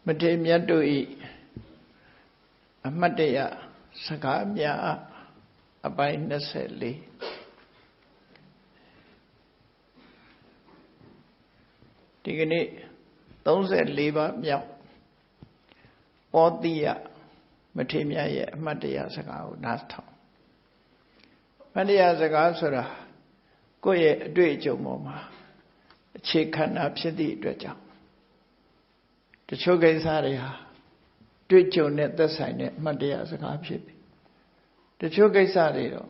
မထေရမြတ်တို့ဤအမှတ်တရစကားများအပိုင်း24ဒီကနေ့34ပါးမြောက်ပောတိယမထေရမြတ်ရဲ့အမှတ်တရစကားကိုနားထောင်အမှတ်တရစကားဆိုတာကိုယ့်ရဲ့အတွေ့အကြုံပေါ်မှာအခြေခံတာဖြစ်သည့်အတွက်ကြောင့်တချို့ကိစ္စတွေဟာတွေ့ကြုံနဲ့သက်ဆိုင်တဲ့အမှတ်တရစကားဖြစ်တယ်တချို့ကိစ္စတွေတော့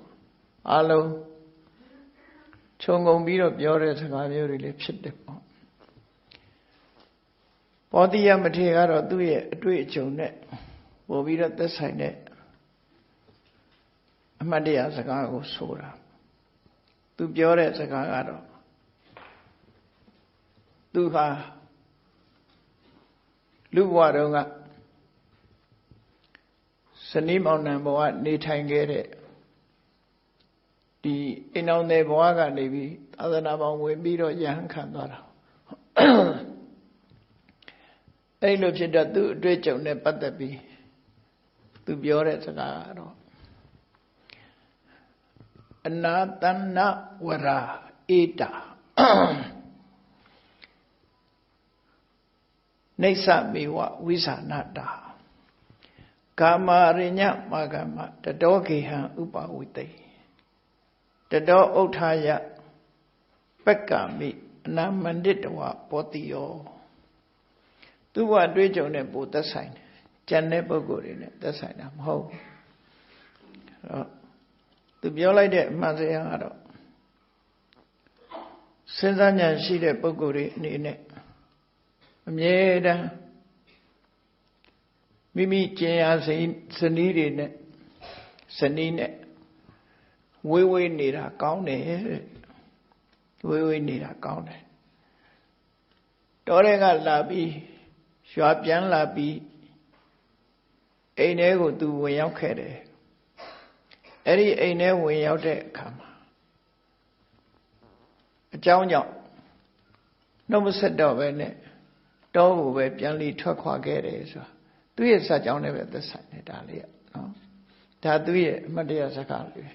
အလုံးခြုံငုံပြီးတော့ပြောတဲ့စကားမျိုးတွေလည်းဖြစ်တယ်ပေါ့ပောတိယမထေရကတော့သူ့ရဲ့အတွေ့အကြုံနဲ့ပို့ပြီးတော့သက်ဆိုင်တဲ့အမှတ်တရစကားကိုဆိုတာသူပြောတဲ့စကားကတော့သူဟာလူဘဝတုန်းကဇနီးမောင်နှံဘဝနေထိုင်ခဲ့တဲ့ဒီအိမ်အောင်တဲ့ဘဝကနေပြီးသာသနာပေါင်းဝင်ပြီးတော့ယဟန်ခံသွားတာအဲ့လိုဖြစ်တော့သူ့အတွေ့အကြုံနဲ့ပတ်သက်ပြီးသူပြောတဲ့စကားကတော့အနာတနဝရာဧတာနေသမေဝဝိသနာတာကာမရိညမာဂမတတောခေဟံဥပဝိတေတတောဥထာယပက္ကမိအနာမန္တိတဝပောတိယောသူ့ဘဝတွေးကြုံတဲ့ပိုသက်ဆိုင်တယ်ကျန်တဲ့ပုဂ္ဂိုလ်တွေနဲ့သက်ဆိုင်တာမဟုတ်ဘူးသူပြောလိုက်တဲ့အမှန်တရားကတော့စဉ်းစားဉာဏ်ရှိတဲ့ပုဂ္ဂိုလ်တွေအနေနဲ့အမြဲတမ်းမိမိကျင်ရဇနီးတွေနဲ့ဇနီးနဲ့ဝေးဝေးနေတာကောင်းတယ်ဝေးဝေးနေတာကောင်းတယ်တော်တဲ့ကလာပြီးရွာပြန်လာပြီးအိမ်ထဲကိုသူဝင်ရောက်ခဲ့တယ်အဲ့ဒီအိမ်ထဲဝင်ရောက်တဲ့အခါမှာအကြောင်းကြောင့်နှုတ်မဆက်တော့ပဲနဲ့တောကိုပဲပြန်လီထွက်ခွာခဲ့တယ်ဆိုတာသူ့ရဲ့စကြောင်းနဲ့ပဲသက်ဆိုင်တယ်ဒါလေးကနော်ဒါသူ့ရဲ့အမှတ်တရစကားလေး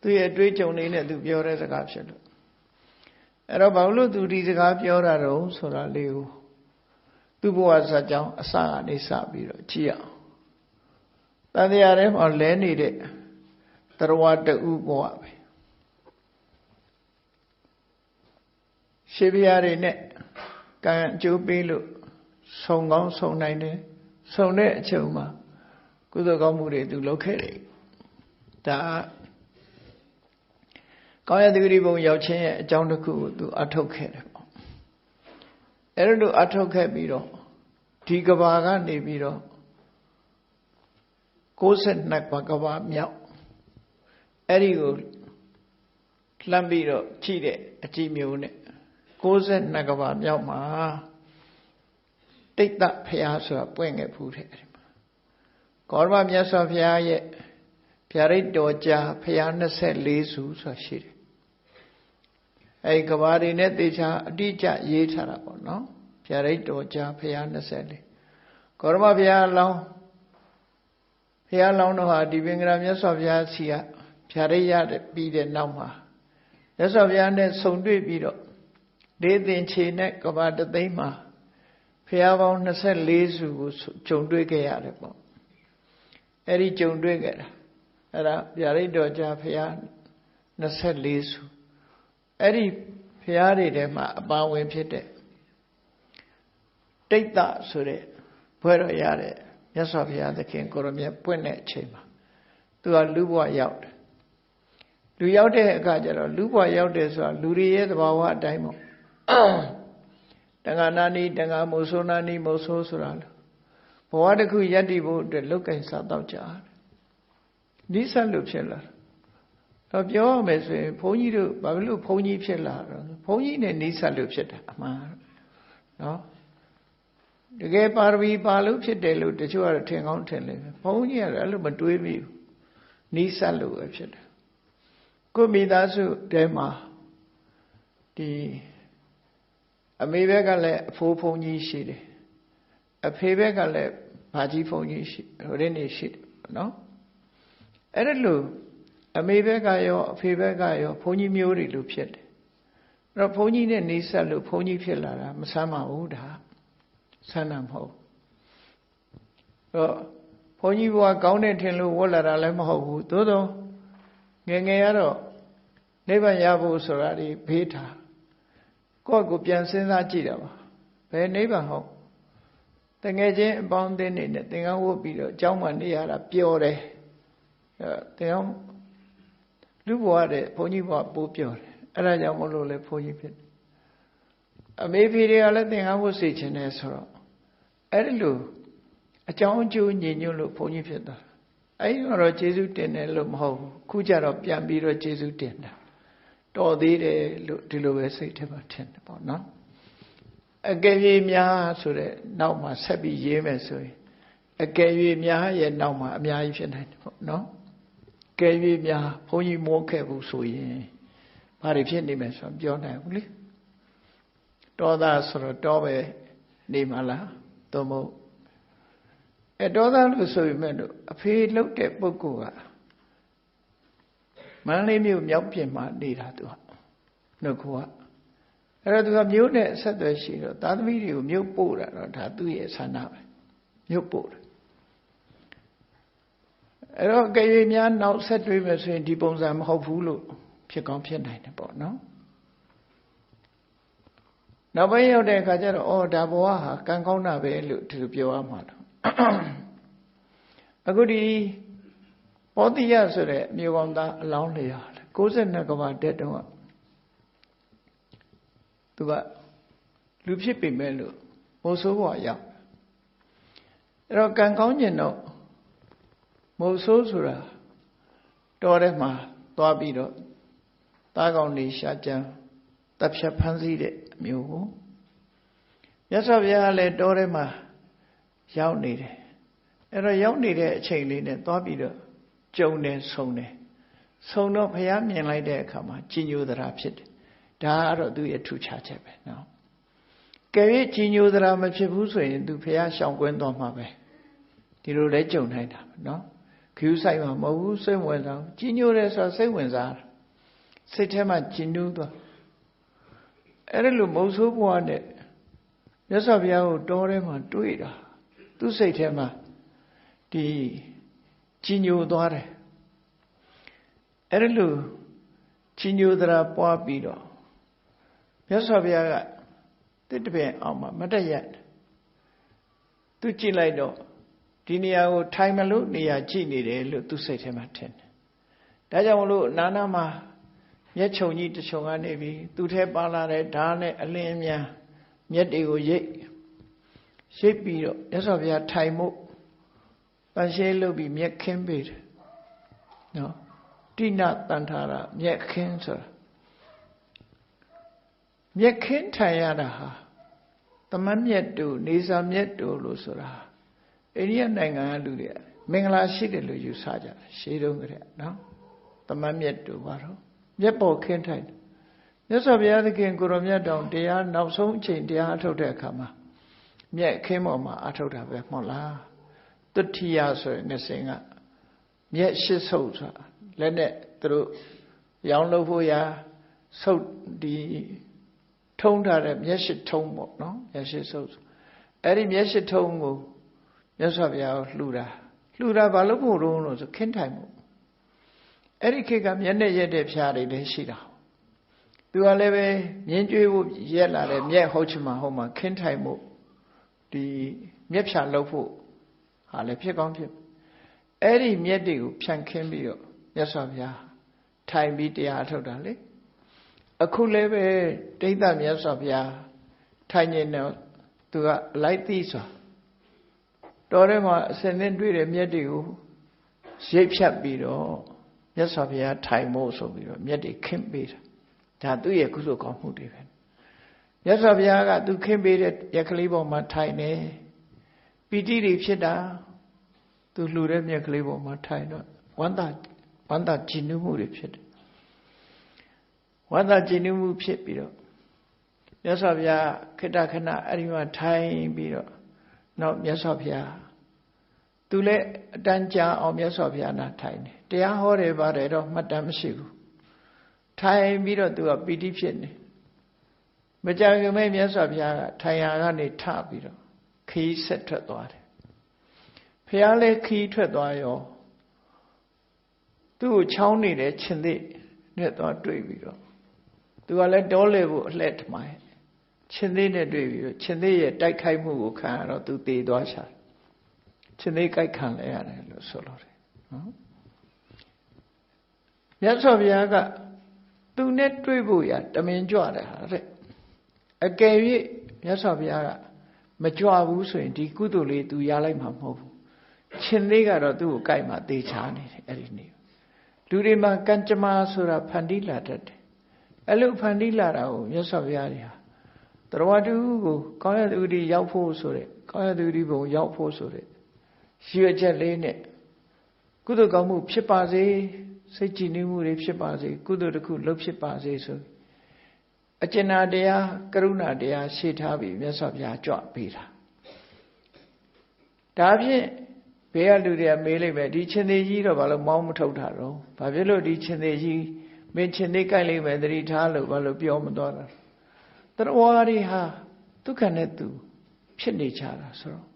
သူ့ရဲ့အတွေ့အကြုံလေးနဲ့သူပြောတဲ့စကားဖြစ်လို့အဲ့တော့ဘာလို့သူဒီစကားပြောတာတော့ဆိုတာလေးကိုသူ့ဘဝစကြောင်းအစကနေစပြီးတော့ကြည့်အောင်တန်တရားထဲမှာလဲနေတဲ့တရားတူဘဝပဲရှေးဘုရားတွေနဲ့ကံအကျိုးပေးလို့ဆုံကောင်းဆုံနိုင်တယ်ဆုံတဲ့အချိန်မှာကုသိုလ်ကောင်းမှုတွေသူလုပ်ခဲ့တယ်ဒါကောင်းရသတိဘုံရောက်ခြင်းရဲ့အကြောင်းတစ်ခုကိုသူအထုတ်ခဲ့တယ်ပေါ့အဲ့လိုအထုတ်ခဲ့ပြီးတော့ဒီကဘာကနေပြီးတော့62ကဘာမြောက်အဲ့ဒီကိုလှမ်းပြီးတော့ကြည့်တဲ့အကြည့်မျိုးနဲ့62ကဘာမြောက်မှာတိတ်တဖျားဆိုတာပွင့်ခဲ့ဖူးတယ်ကောရမမြတ်စွာဘုရားရဲ့ဗျာဒိတ်တော်ကြားဖျား24စုဆိုတာရှိတယ်အဲဒီကဘာတွေနဲ့သေချာအတိအကျရေးထားတာပေါ့နော်ဗျာဒိတ်တော်ကြားဖျား24ကောရမဘုရားလောင်းတော့ဟာဒီပင်္ဂရာမြတ်စွာဘုရားစီကဗျာဒိတ်ရပြီးတဲ့နောက်မှာမြတ်စွာဘုရားနဲ့ဆုံတွေ့ပြီးတော့လေးသင်္ချေနဲ့ကဘာတသိမ်းမှာဘုရားပေါင်း24စုကိုဂျုံတွေ့ခဲ့ရတယ်ပေါ့အဲ့ဒီဂျုံတွေ့ခဲ့တာအဲ့ဒါဗျာဒိတ်တော်ကြားဘုရား24စုအဲ့ဒီဘုရားတွေထဲမှာအပါဝင်ဖြစ်တဲ့တိတ်တဆိုတဲ့ဘွဲတော်ရတဲ့မြတ်စွာဘုရားသခင်ကိုရမြတ်ပွင့်တဲ့အချိန်မှာသူကလူဘဝရောက်တယ်လူရောက်တဲ့အခါကျတော့လူဘဝရောက်တယ်ဆိုတာလူတွေရဲ့သဘာဝအတိုင်းပေါ့တဏ္ဍာနာနီတဏ္ဍာမိုဆိုနာနီမိုဆိုဆိုတာဘဝတစ်ခုယက်တည်ဖို့အတွက်လောက်ကင်စားတော့ကြတယ်ဒီဆက်လို့ဖြစ်လာတော့ပြောရမယ်ဆိုရင်ဘုန်းကြီးတို့ဘာလို့ဘုန်းကြီးဖြစ်လာတော့ဘုန်းကြီးနဲ့နေဆက်လို့ဖြစ်တာအမှန်နော်တကယ်ပါရမီပါလို့ဖြစ်တယ်လို့တချို့ကတော့ထင်ကောင်းထင်လိမ့်မယ်ဘုန်းကြီးကတော့အဲ့လိုမတွေးမိဘူးနေဆက်လို့ပဲဖြစ်တယ်ကိုမိသားစုတဲမှာဒီအမေဘက်ကလည်းအဖိုးဘုန်းကြီးရှိတယ် အဖေဘက်ကလည်းဘာကြီးဘုန်းကြီးရှိဟိုနေ့ရှိတယ်နော်အဲ့ဒါလို့အမေဘက်ကရောအဖေဘက်ကရောဘုန်းကြီးမျိုးတွေလို့ဖြစ်တယ်အဲ့တော့ဘုန်းကြီးနဲ့နေဆက်လို့ဘုန်းကြီးဖြစ်လာတာမဆမ်းပါဘူးဒါဆမ်းတာမဟုတ်တော့ဘုန်းကြီးဘဝကောင်းတဲ့ထင်လို့ဝတ်လာတာလည်းမဟုတ်ဘူးသို့သောငယ်ငယ်ကတော့နိဗ္ဗာန်ရဖို့ဆိုတာဒီဘေးထားကိုယ့်ကိုပြန်စဉ်းစားကြည့်တာပါဘယ်နိဗ္ဗာန်ဟုတ်တကယ်ချင်းအပေါင်းအသင်းတွေနဲ့သင်္ကန်းဝတ်ပြီးတော့အเจ้าမှနေရတာပျော်တယ်သင်္ကန်းလူဘဝတဲ့ဘုန်းကြီးဘဝပိုးပျော်တယ်အဲ့ဒါကြောင့်မလို့လေဘုန်းကြီးဖြစ်အမေဖေတွေကလည်းသင်္ကန်းဝတ်စေခြင်းနဲ့ဆိုတော့အဲ့ဒီလိုအကြောင်းအကျိုးညီညွတ်လို့ဘုန်းကြီးဖြစ်သွားအဲ့ဒီတော့ကျေးဇူးတင်တယ်လို့မဟုတ်ဘူးခုကျတော့ပြန်ပြီးတော့ကျေးဇူးတင်တာတော်သေးတယ်လို့ဒီလိုပဲစိတ်ထဲမှာထင်တယ်ပေါ့နော်အကယ်၍များဆိုတဲ့နောက်မှာဆက်ပြီးရေးမယ်ဆိုရင်အကယ်၍များရဲ့နောက်မှာအများကြီးဖြစ်နိုင်တယ်ပေါ့နော်ကယ်၍များဘုန်းကြီးမိုးခဲ့ဘူးဆိုရင်ဘာတွေဖြစ်နေမယ်ဆိုတော့ပြောနိုင်ဘူးလေတောသားဆိုတော့တောပဲနေမှာလားသို့မဟုတ်တောသားလို့ဆိုပေမဲ့လို့အဖေလှုပ်တဲ့ပုဂ္ဂိုလ်ကမန္တလေးမြို့မြောက်ပြင်မှာနေတာသူကနှုတ်ခွာအဲ့တော့သူကမြို့နဲ့အဆက်အသွယ်ရှိတော့သားသမီးတွေကိုမြို့ပို့တာတော့ဒါသူ့ရဲ့ဆန္ဒပဲမြို့ပို့တယ်အဲ့တော့ကြွေများနောက်ဆက်တွေးမယ်ဆိုရင်ဒီပုံစံမဟုတ်ဘူးလို့ဖြစ်ကောင်းဖြစ်နိုင်တယ်ပေါ့နော်နောက်ပိုင်းရောက်တဲ့အခါကျတော့အော်ဒါဘဝဟာကံကောင်းတာပဲလို့ဒီလိုပြောရမှာတော့အခုဒီပောတိယဆိုတဲ့မြို့ကောင်းသားအလောင်းလျာ62ကဘာတက်တော့သူကလူဖြစ်ပေမဲ့လို့မိုးဆိုးဘဝရောက်အဲ့တော့ကံကောင်းကျင်တော့မိုးဆိုးဆိုတာတော်ထဲမှာသွားပြီးတော့သားကောင်းနေရှာကြံတပ်ဖြတ်ဖမ်းဆီးတဲ့အမျိုးကိုမြတ်စွာဘုရားလည်းတော်ထဲမှာရောက်နေတယ်အဲ့တော့ရောက်နေတဲ့အချိန်လေးနဲ့သွားပြီးတော့ကြုံတယ်ဆုံတော့ဘုရားမြင်လိုက်တဲ့အခါမှာကြီးညိုသရာဖြစ်တယ်ဒါကတော့သူ့ရဲ့ထူခြားချက်ပဲနော်ကဲ၍ကြီးညိုသရာမဖြစ်ဘူးဆိုရင်သူဘုရားရှောင်ကွင်းသွားမှာပဲဒီလိုလဲကြုံနိုင်တာနော်ခူးဆိုင်မှာမဟုတ်ဘူးစိတ်ဝင်စားကြီးညိုတယ်ဆိုတော့စိတ်ဝင်စားစိတ်ထဲမှာကြီးညိုသွားအဲ့ဒါလိုမုတ်ဆိုးဘဝနဲ့မြတ်စွာဘုရားကိုတောထဲမှာတွေ့တာသူ့စိတ်ထဲမှာဒီကြီးညိုသွားတယ်အဲ့ဒါလိုကြီးညိုသရာပွားပြီးတော့မြတ်စွာဘုရားကတစ်တပင်အောင်မှာမတည့်ရက်သူကြည့်လိုက်တော့ဒီနေရာကိုထိုင်မလို့နေရာကြည့်နေတယ်လို့သူစိတ်ထဲမှာထင်တယ်ဒါကြောင့်မလို့နာနာမှာမျက်ခြုံကြီးတစ်ခြုံကနေပြီးသူထဲပါလာတဲ့ဓာတ်နဲ့အလင်းအမြန်မျက်တွေကိုရိပ်ပြီးတော့မြတ်စွာဘုရားထိုင်မှုပန်းရှဲလုပ်ပြီးမျက်ခင်းပေးတယ်နော်တိနတန်ထာရမျက်ခင်းဆိုတာမျက်ခင်းထိုင်ရတာဟာသမတ်မျက်တူနေစာမျက်တူလို့ဆိုတာအိန္ဒိယနိုင်ငံကလူတွေမင်္ဂလာရှိတယ်လို့ယူဆကြတယ်ရှေးတုန်းကတည်းကနော်သမတ်မျက်တူပါတော့မျက်ပေါ်ခင်းထိုင်မြတ်စွာဘုရားသခင်ကိုရောမြတ်တောင်တရားနောက်ဆုံးအချိန်တရားအထုတ်တဲ့အခါမှာမျက်ခင်းပေါ်မှာအထုတ်တာပဲမဟုတ်လားတတိယဆိုရင်ငစင်ကမျက်ရှစ်ဆုပ်ဆိုတာလက်နဲ့သူတို့ရောင်းလို့ဖို့ရာဆုပ်ဒီထုံးထားတဲ့မျက်ရှစ်ထုံးပေါ့နော်မျက်ရှစ်ဆုပ်အဲ့ဒီမျက်ရှစ်ထုံးကိုမြတ်စွာဘုရားလှူတာဘာလို့ဖို့တော့လို့ဆိုခင်းထိုင်မှုအဲ့ဒီခေတ်ကမျက်နဲ့ရက်တဲ့ဖြားတွေလည်းရှိတာသူကလည်းပဲမြင်းကျွေးဖို့ရက်လာတဲ့မျက်ဟုတ်ချင်မှဟုတ်မှခင်းထိုင်မှုဒီမျက်ဖြာလုပ်ဖို့ဟာလည်းဖြစ်ကောင်းဖြစ်အဲ့ဒီမျက်တွေကိုဖြန့်ခင်းပြီးတော့မြတ်စွာဘုရားထိုင်ပြီးတရားအထုတ်တာလေအခုလည်းပဲတိဋ္ဌမြတ်စွာဘုရားထိုင်နေတော့သူကလိုက်သိစွာတော်ထဲမှာအစင်းနဲ့တွေ့တဲ့မျက်တွေကိုရိပ်ဖြတ်ပြီးတော့မြတ်စွာဘုရားထိုင်ဖို့ဆိုပြီးတော့မျက်တွေခင်းပေးတာဒါသူ့ရဲ့ကုသိုလ်ကောင်းမှုတွေပဲမြတ်စွာဘုရားကသူခင်းပေးတဲ့ရက်ကလေးပေါ်မှာထိုင်နေပီတိတွေဖြစ်တာသူလှူတဲ့မျက်ကလေးပေါ်မှာထိုင်တော့ဝန္တာကြည်နူးမှုတွေဖြစ်တယ်ဝန္တာကြည်နူးမှုဖြစ်ပြီးတော့မြတ်စွာဘုရားခိတ္တခဏအဲ့ဒီမှာထိုင်ပြီးတော့ နောက်မြတ်စွာဘုရားသူလည်းအတန်းကြာအောင်မြတ်စွာဘုရားနာထိုင်တယ်တရားဟောတယ်ပါတယ်တော့မှတ်တမ်းမရှိဘူးထိုင်ပြီးတော့သူကပီတိဖြစ်နေမကြခင်မဲ့မြတ်စွာဘုရားကထိုင်ရာကနေထပြီးတော့ခီးဆက်ထွက်သွားတယ်ဘုရားလည်းခီးထွက်သွားရောသူ့ကိုချောင်းနေတဲ့ရှင်သေနဲ့သွားတွေ့ပြီးတော့သူကလည်းတောလေဖို့အလှည့်ထမိုင်းရှင်သေနဲ့တွေ့ပြီးတော့ရှင်သေရဲ့တိုက်ခိုက်မှုကိုခံရတော့သူသေသွားချာရှင်သေကြိုက်ခံလဲရတယ်လို့ဆိုလို့တယ်နော်မြတ်စွာဘုရားကသူနဲ့တွေ့ဖို့ရတမင်ကြွတယ်ဟာတဲ့အကယ်၍မြတ်စွာဘုရားကမကြွဘူးဆိုရင်ဒီကုသိုလ်လေးသူရလိုက်မှာမဟုတ်ဘူးရှင်သေကတော့သူ့ကိုကြိုက်မှသေချာနေတယ်အဲ့ဒီနေ့လူတွေမှာကံကြမ္မာဆိုတာဖန်တီးလာတတ်တယ်အဲ့လိုဖန်တီးလာတာကိုမြတ်စွာဘုရားကြီးဟာတရားတူကိုကောင်းရသူဒီရောက်ဖို့ဆိုတဲ့ကောင်းရသူဒီဘုံရောက်ဖို့ဆိုတဲ့ရွေချက်လေးနဲ့ကုသိုလ်ကောင်းမှုဖြစ်ပါစေစိတ်ကြည်နူးမှုတွေဖြစ်ပါစေကုသိုလ်တစ်ခုလုပ်ဖြစ်ပါစေဆိုအကျဉ်းတရားကရုဏာတရားရှေ့ထားပြီးမြတ်စွာဘုရားကြွပေးတာဒါဖြင့်ဘေးကလူတွေကမေးလိုက်မယ်ဒီချင်းသေးကြီးတော့ဘာလို့မောင်းမထုတ်တာတော့ဘာဖြစ်လို့ဒီချင်းသေးကြီးမင်းချင်းသေးကြိုက်လိုက်မယ်သတိထားလို့ဘာလို့ပြောမသွားတာတရားဝါရီဟာဒုက္ခနဲ့သူဖြစ်နေကြတာဆိုတော့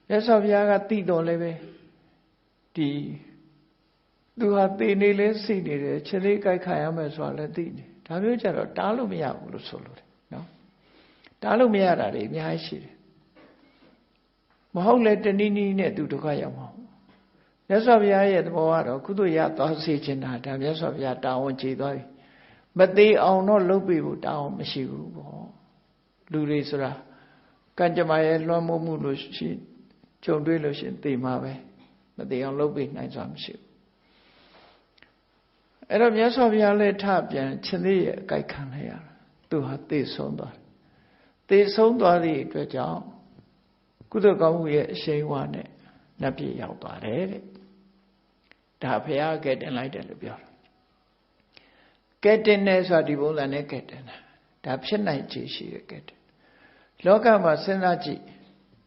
မြတ်စွာဘုရားကသိတော်လည်းပဲဒီသူဟာသေနေလဲစိနေတယ်ချင်းသေးကြိုက်ခံရမယ်ဆိုတာလည်းသိနေဒါမျိုးကြတော့တားလို့မရဘူးလို့ဆိုလို့တယ်နော်တားလို့မရတာတွေအများကြီးရှိတယ်မဟုတ်လေတနည်းနည်းနဲ့သူဒုက္ခရောက်မှာမြတ်စွာဘုရားရဲ့သဘောကတော့ကုသိုလ်ရသွားစေချင်တာဒါမြတ်စွာဘုရားတာဝန်ကျေသွားပြီမသေးအောင်တော့လုပ်ပေးဖို့တာဝန်မရှိဘူးပေါ့လူတွေဆိုတာကံကြမ္မာရဲ့လွှမ်းမိုးမှုလို့ရှိကြုံတွေ့လို့ရှိရင်သိမှာပဲမသေးအောင်လုပ်ပေးနိုင်စွာမရှိဘူးအဲ့တော့မြတ်စွာဘုရားလည်းထပြန်ရှင်သေးရဲ့အကြိုက်ခံလိုက်ရတာသူဟာသေဆုံးသွားတယ်သေဆုံးသွားသည့်အတွက်ကြောင့်ကုသိုလ်ကောင်းမှုရဲ့အရှိန်အဝါနဲ့နတ်ပြည်ရောက်သွားတယ်တဲ့ဒါဘုရားကဲတင်လိုက်တယ်လို့ပြောတာကဲတင်တယ်ဆိုတာဒီပုံစံနဲ့ကဲတင်တာဒါဖြစ်နိုင်ခြေရှိတယ်ကဲတင်လောကမှာစဉ်းစားကြည့်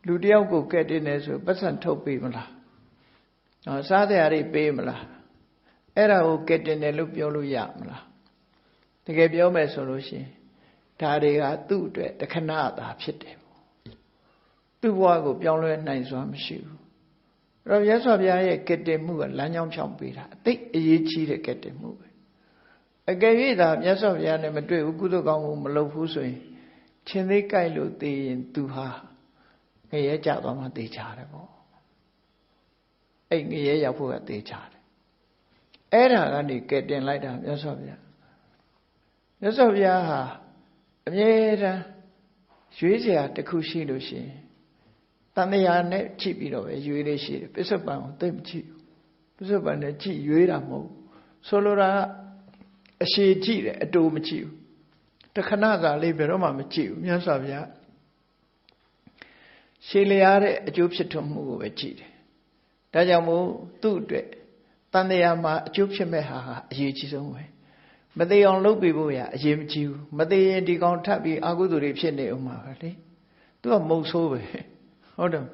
လူတယောက်ကိုကဲတင်တယ်ဆိုပတ်စံထုတ်ပေးမလားစားတဲ့အရာတွေပေးမလားအဲ့ဒါကိုကဲတင်တယ်လို့ပြောလို့ရမလားတကယ်ပြောမယ်ဆိုလို့ရှိရင်ဒါတွေကသူ့အတွက်တခဏသာဖြစ်တယ်သူ့ဘဝကိုပြောင်းလဲနိုင်စွာမရှိဘူးအဲ့တော့မြတ်စွာဘုရားရဲ့ကဲတင်မှုကလမ်းကြောင်းဖြောင်းပေးတာအသိအရေးကြီးတဲ့ကဲတင်မှုပဲအကယ်၍သာမြတ်စွာဘုရားနဲ့မတွေ့ဘူးကုသိုလ်ကောင်းမှုမလုပ်ဘူးဆိုရင်ချင်းသေးကြိုက်လို့သိရင်သူဟာငရဲကြသွားမှသိချတယ်ပေါ့အဲ့ငရဲရောက်ဖို့ကသိချတယ်အဲ့ဒါကနေကဲတင်လိုက်တာမြတ်စွာဘုရားမြတ်စွာဘုရားဟာအမြဲတမ်းရွေးစရာတစ်ခုရှိလို့ရှိရင်တန်တရားနဲ့ကြည့်ပြီးတော့ပဲရွေးလေးရှိတယ်ပစ္စုပန်ကိုသိမကြည့်ဘူးပစ္စုပန်နဲ့ကြည့်ရွေးတာမဟုတ်ဆိုလိုတာကအရှိကြည့်တယ်အတူမကြည့်ဘူးတခဏကလေးဘယ်တော့မှမကြည့်ဘူးမြတ်စွာဘုရားရှည်လျားတဲ့အကျိုးဖြစ်ထွန်းမှုကိုပဲကြည့်တယ်ဒါကြောင့်မို့သူ့အတွက်တန်တရားမှာအကျိုးဖြစ်မဲ့ဟာအရေးကြီးဆုံးပဲမသေးအောင်လုပ်ပေးဖို့ရအရေးမကြီးဘူးမသေးရင်ဒီကောင်ထပ်ပြီးအာဟုသူတွေဖြစ်နေအောင်မှာပဲလေသူကမုတ်ဆိုးပဲဟုတ်တယ်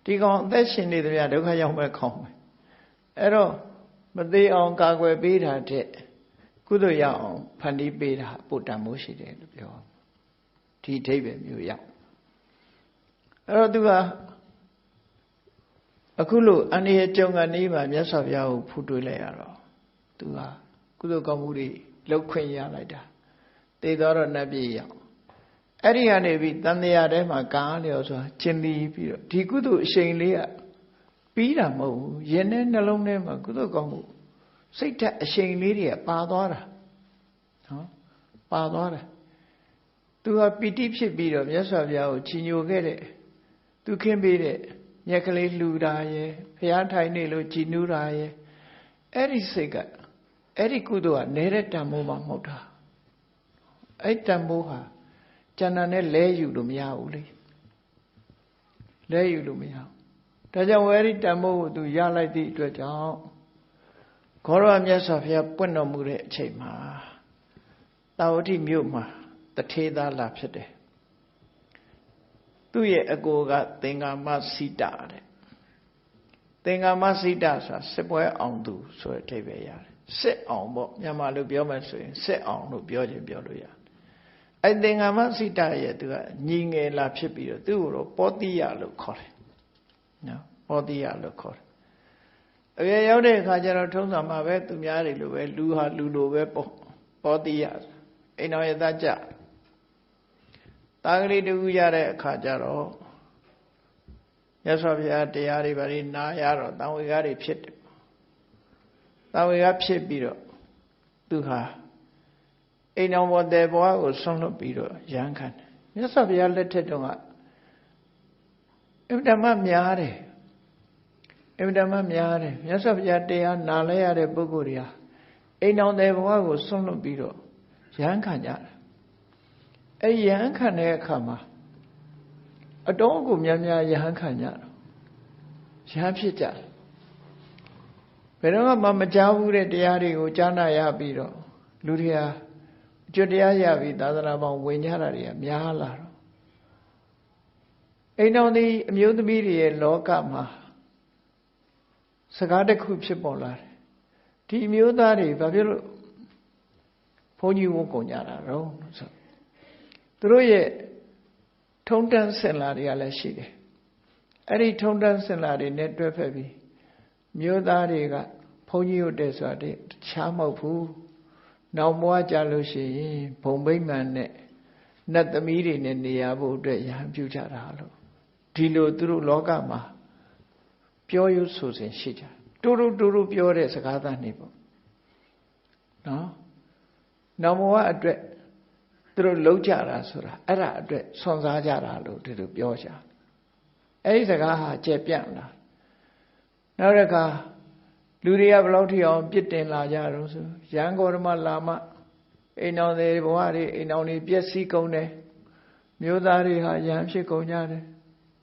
ဒီကောင်အသက်ရှင်နေသမျှဒုက္ခရောက်မဲ့ခေါင်းပဲအဲ့တော့မသေးအောင်ကာကွယ်ပေးတာတဲ့ကုသိုလ်ရအောင်ဖန်တီးပေးတာပို့တန်မိုးရှိတယ်လို့ပြောဒီအဓိပ္ပာယ်မျိုးရောက်အဲ့တော့သူကအခုလို့အန္တရာယ်ကြုံကနေမှမြတ်စွာဘုရားကိုဖူးတွေးလိုက်ရတော့သူကကုသိုလ်ကောင်းမှုတွေလောက်ခွင့်ရလိုက်တာသေတော်တော့နတ်ပြည်ရောက်အဲ့ဒီကနေပြီးတန်တရားထဲမှာကားလျော်ဆိုတာကျင်လီပြီးတော့ဒီကုသိုလ်အရှိန်လေးကပြီးတာမဟုတ်ဘူးယင်တဲ့နှလုံးထဲမှာကုသိုလ်ကောင်းမှုစိတ်ဓာတ်အရှိန်လေးတွေကပါသွားတာနော်ပါသွားတယ်သူကပီတိဖြစ်ပြီးတော့မြတ်စွာဘုရားကိုချီးညိုခဲ့တဲ့သူခင်းပေးတဲ့မြက်ကလေးလှူတာရဲ့ဘုရားထိုင်နေလို့ကြည်နူးတာရဲ့အဲ့ဒီစိတ်ကအဲ့ဒီကုသိုလ်ကနေတဲ့တန်ဖိုးမှမဟုတ်တာအဲ့တန်ဖိုးဟာကျန်တာနဲ့လဲယူလို့မရဘူးလေလဲယူလို့မရဘူးဒါကြောင့်ဝဲဒီတန်ဖိုးကိုသူရလိုက်သည့်အတွက်ကြောင့်ဂေါရဝမြတ်စွာဘုရားပွင့်တော်မူတဲ့အချိန်မှာတာဝတိမြို့မှာတထေးသားလာဖြစ်တယ်သူ သူ့ရဲ့အကိုကသင်္ကာမစိတတဲ့သင်္ကာမစိတဆိုတာစစ်ပွဲအောင်သူဆိုတဲ့အဓိပ္ပာယ်ရတယ်စစ်အောင်ပေါ့မြန်မာလိုပြောမှဆိုရင်စစ်အောင်လို့ပြောခြင်းပြောလို့ရတယ်အဲ့သင်္ကာမစိတရဲ့သူကညီငယ်လာဖြစ်ပြီးတော့သူ့ကိုတော့ပောတိယလို့ခေါ်တယ်နော်ပောတိယလို့ခေါ်တယ်အရွယ်ရောက်တဲ့အခါကျတော့ထုံးစံမှာပဲသူများတွေလိုပဲလူဟာလူလိုပဲပေါ့ပောတိယအိမ်တော်ရဲ့သားကြတာကလေးတူရတဲ့အခါကျတော့မြတ်စွာဘုရားတရားတွေဗါတွေနာရတော့တန်ဝေကတွေဖြစ်တယ်တန်ဝေကဖြစ်ပြီးတော့သူဟာအိမ်တော်ဘောတဲ့ဘဝကိုဆွန့်လွတ်ပြီးတော့ရဟန်းခံတယ်မြတ်စွာဘုရားလက်ထက်တုန်းကအင်တမများတယ်အင်တမများတယ်မြတ်စွာဘုရားတရားနာလဲရတဲ့ပုဂ္ဂိုလ်တွေဟာအိမ်တော်တဲ့ဘဝကိုဆွန့်လွတ်ပြီးတော့ရဟန်းခံကြတယ်အဲ့ရဟန်းခံတဲ့အခါမှာအတော်ကိုများများရဟန်းခံကြတော့ရဟန်းဖြစ်ကြတယ်ဘယ်တော့မှမကြားဘူးတဲ့တရားတွေကိုကြားနာရပြီးတော့လူတွေဟာအကျွတ်တရားရပြီးသာသနာပေါင်းဝင်ကြတာတွေကများလာတော့အိမ်တော်ဒီအမျိုးသမီးတွေရဲ့လောကမှာစကားတစ်ခုဖြစ်ပေါ်လာတယ်ဒီအမျိုးသားတွေဘာဖြစ်လို့ဘုန်းကြီးဝတ်ကုန်ကြတာတော့ဆိုသူတို့ရဲ့ထုံတန်းစင်လာတွေကလည်းရှိတယ်အဲ့ဒီထုံတန်းစင်လာတွေနဲ့တွဲဖက်ပြီးမျိုးသားတွေကဘုန်းကြီးဝတ်တယ်ဆိုတာတခြားမဟုတ်ဘူးနောက်ဘဝကြလို့ရှိရင်ဘုံဗိမာန်နဲ့နတ်သမီးတွေနဲ့နေရဖို့အတွက်ရဟန်းပြုကြတာလို့ဒီလိုသူတို့လောကမှာပြောရုပ်ဆိုစဉ်ရှိကြတူတူပြောတဲ့စကားသားနေပေါ့နော်နောက်ဘဝအတွက်သူတို့လုံးကြတာဆိုတာအဲ့ဒါအတွက်ဆွန်စားကြတာလို့ဒီလိုပြောကြအဲ့ဒီစကားဟာကျယ်ပြန့်လာနောက်တစ်ခါလူတွေကဘယ်လောက်ထိအောင်ပြစ်တင်လာကြတော့ဆိုရန်ကုန်ဓမ္မလာမအိမ်တော်တွေဘဝတွေအိမ်တော်တွေပျက်စီးကုန်တယ်မျိုးသားတွေဟာရန်ဖြစ်ကုန်ကြတယ်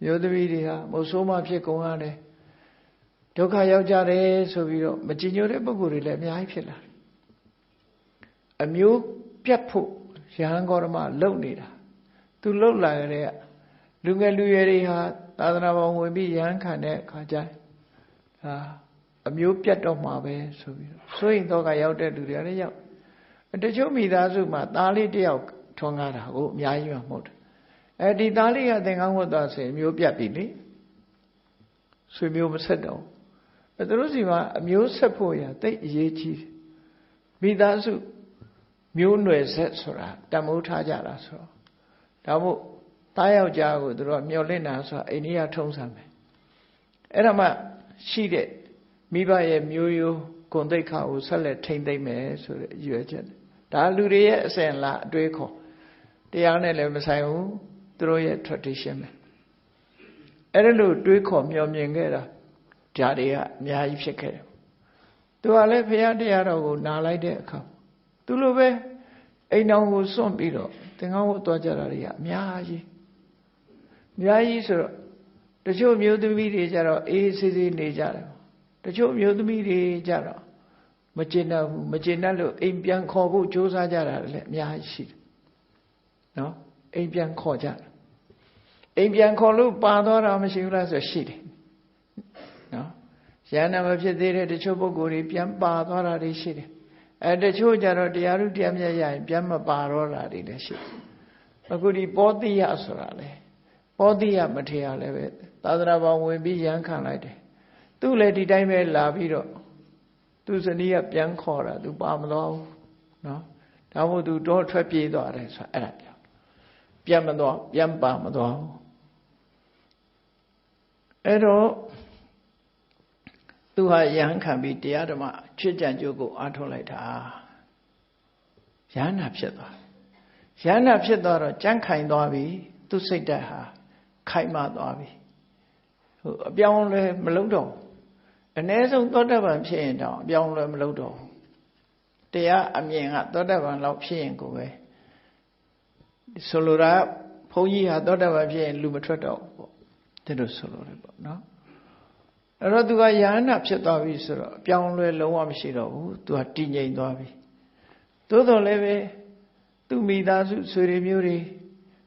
မျိုးသမီးတွေဟာမုတ်ဆိုးမဖြစ်ကုန်ရတယ်ဒုက္ခရောက်ကြတယ်ဆိုပြီးတော့မကြည်ညိုတဲ့ပုဂ္ဂိုလ်တွေလည်းအများကြီးဖြစ်လာတယ်အမျိုးပြတ်ဖို့ရဟန်းဂေါရမလုံနေတာသူလုံလာရတဲ့လူငယ်လူရွယ်တွေဟာသာသနာပေါင်းဝင်ပြီးရဟန်းခံတဲ့အခါကျအမျိုးပြတ်တော့မှာပဲဆိုပြီးတော့ဆိုရင်တော့ကရောက်တဲ့လူတွေလည်းရောက်တချို့မိသားစုမှာသားလေးတယောက်ထွန်းကားတာကိုအများကြီးမှမဟုတ်တယ်အဲဒီသားလေးကသင်္ကန်းဝတ်သွားဆိုရင်အမျိုးပြတ်ပြီလေဆွေမျိုးမဆက်တော့သူတို့စီမှာအမျိုးဆက်ဖို့ရတိတ်အရေးကြီးတယ်မိသားစုမျိုးနွယ်ဆက်ဆိုတာတန်ဖိုးထားကြတာဆိုတော့ဒါမို့သားယောက်ျားကိုသူတို့မျှော်လင့်တာဆိုတာအိန္ဒိယထုံးစံပဲအဲ့ဒါမှရှိတဲ့မိဘရဲ့မျိုးရိုးဂုဏ်သိက္ခာကိုဆက်လက်ထိမ့်သိမ့်မယ်ဆိုတဲ့ရွယ်ချက်ဒါလူတွေရဲ့အစဉ်လာအတွေးခေါ်တရားနဲ့လည်းမဆိုင်ဘူးသူတို့ရဲ့ tradition ပဲအဲ့ဒါလို့တွေးခေါ်မျှော်မြင်ခဲ့တာဓာတွေကအများကြီးဖြစ်ခဲ့တယ်သူကလည်းဘုရားတရားတော်ကိုနာလိုက်တဲ့အခါသူလိုပဲအိမ်တော်ကိုစွန့်ပြီးတော့သင်္ကန်းဝတ်သွားကြတာတွေကအများကြီးဆိုတော့တချို့မျိုးသမီးတွေကြတော့အေးဆေးဆေးနေကြတယ်တချို့မျိုးသမီးတွေကြတော့မကျေနပ်ဘူးမကျေနပ်လို့အိမ်ပြန်ခေါ်ဖို့ကြိုးစားကြတာလည်းအများကြီးရှိတယ်နော်အိမ်ပြန်ခေါ်ကြတယ်အိမ်ပြန်ခေါ်လို့ပါသွားတာမရှိဘူးလားဆိုရှိတယ်နော်ရဟန္တာမဖြစ်သေးတဲ့တချို့ပုဂ္ဂိုလ်တွေပြန်ပါသွားတာတွေရှိတယ်တချို့ကြတော့တရားဥတရားမြတ်ရရင်ပြန်မပါတော့တာတွေလည်းရှိတယ်အခုဒီပောတိယဆိုတာလေပောတိယမထေရလည်းပဲသာသနာပေါင်းဝင်ပြီးရဟန်းခံလိုက်တယ်သူ့လည်းဒီတိုင်းပဲလာပြီးတော့သူဇနီးကပြန်ခေါ်တာသူပါမသွားဘူးနော်ဒါမို့သူတော့ထွက်ပြေးသွားတယ်ဆိုအဲ့ဒါပြောပြန်မသွားပြန်ပါမသွားဘူးအဲ့တော့သူဟာယဟန်ခံပြီးတရားဓမ္မချွတ်ကြံကြိုးကိုအားထုတ်လိုက်တာယဟနာဖြစ်သွားယဟနာဖြစ်သွားတော့ကြမ်းခိုင်သွားပြီသူစိတ်ဓာတ်ဟာခိုင်မာသွားပြီဟိုအပြောင်းလဲမလုပ်တော့အ ਨੇ ဆုံးသောတပန်ဖြစ်ရင်တောင်အပြောင်းလဲမလုပ်တော့တရားအမြင်ကသောတပန်လောက်ဖြစ်ရင်ကိုပဲဆိုလိုတာဘုန်းကြီးဟာသောတပန်ဖြစ်ရင်လူမထွက်တော့ဘူးပေါ့ဒီလိုဆိုလိုတယ်ပေါ့နော်အဲ့တော့သူကယဟနာဖြစ်သွားပြီဆိုတော့အပြောင်းလဲလုံးဝမရှိတော့ဘူးသူကတည်ငြိမ်သွားပြီသို့တော်လည်းပဲသူမိသားစုဆွေတွေမျိုးတွေ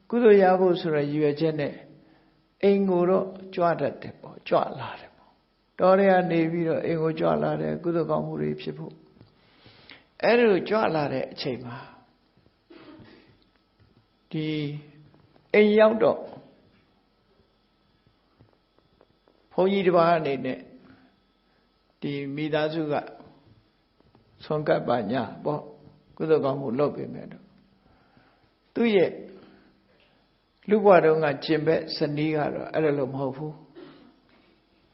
ကုသိုလ်ရဖို့ဆိုရရည်ရွယ်ချက်နဲ့ အိမ်ကိုတော့ကြွတတ်တယ်ပေါ့ကြွလာတယ်ပေါ့တော်ရကနေပြီးတော့အိမ်ကိုကြွလာတယ်ကုသိုလ်ကောင်းမှုတွေဖြစ်ဖို့အဲ့လိုကြွလာတဲ့အချိန်မှာဒီအိမ်ရောက်တော့ဘုန်းကြီးတစ်ပါးအနေနဲ့ဒီမိသားစုကဆွမ်းကပ်ပါညာပေါ့ကုသိုလ်ကောင်းမှုလုပ်ပေးမယ်တော့သူ့ရဲ့လူဘဝတုန်းကကျင့်ဘက်ဇနီးကတော့အဲ့လိုမဟုတ်ဘူး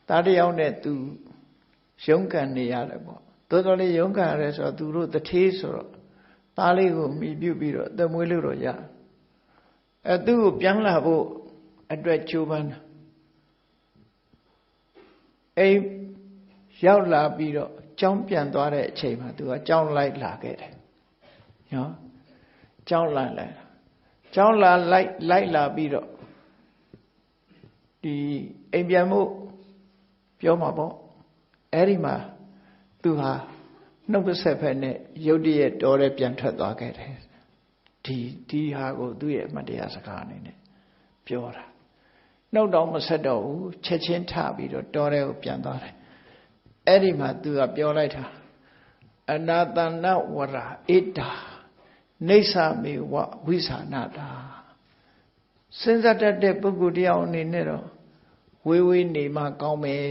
သားတစ်ယောက်နဲ့သူရုန်းကန်နေရတယ်ပေါ့တော်တော်လေးရုန်းကန်ရတယ်ဆိုတော့သူတို့တထေးဆိုတော့သားလေးကိုမိပြုပြီးတော့အသက်မွေးလို့တော့ရသူ့ကိုပြန်လာဖို့အတွက်ကြိုးပမ်းတာအိမ်ရောက်လာပြီးတော့ကျောင်းပြန်သွားတဲ့အချိန်မှာသူကကျောင်းလိုက်လာခဲ့တယ်နော်ကျောင်းလိုက်လာပြီးတော့ဒီအိမ်ပြန်မှုပြောမှာပေါ့အဲ့ဒီမှာသူဟာနှုတ်ဆက်ဖက်နဲ့ရုတ်တရက်တော်ရဲပြန်ထွက်သွားခဲ့တယ်ဒီဟာကိုသူ့ရဲ့အမှတ်တရစကားအနေနဲ့ပြောတာနှုတ်တော့မဆက်တော့ဘူးချက်ချင်းထပြီးတော့တော်ရဲကိုပြန်သွားတယ်အဲ့ဒီမှာသူကပြောလိုက်တာအနာတနဝရဣတာနေသမေဝဝိသနာတာစဉ်းစားတတ်တဲ့ပုဂ္ဂိုလ်တယောက်အနေနဲ့တော့ဝေးဝေးနေမှကောင်းမယ်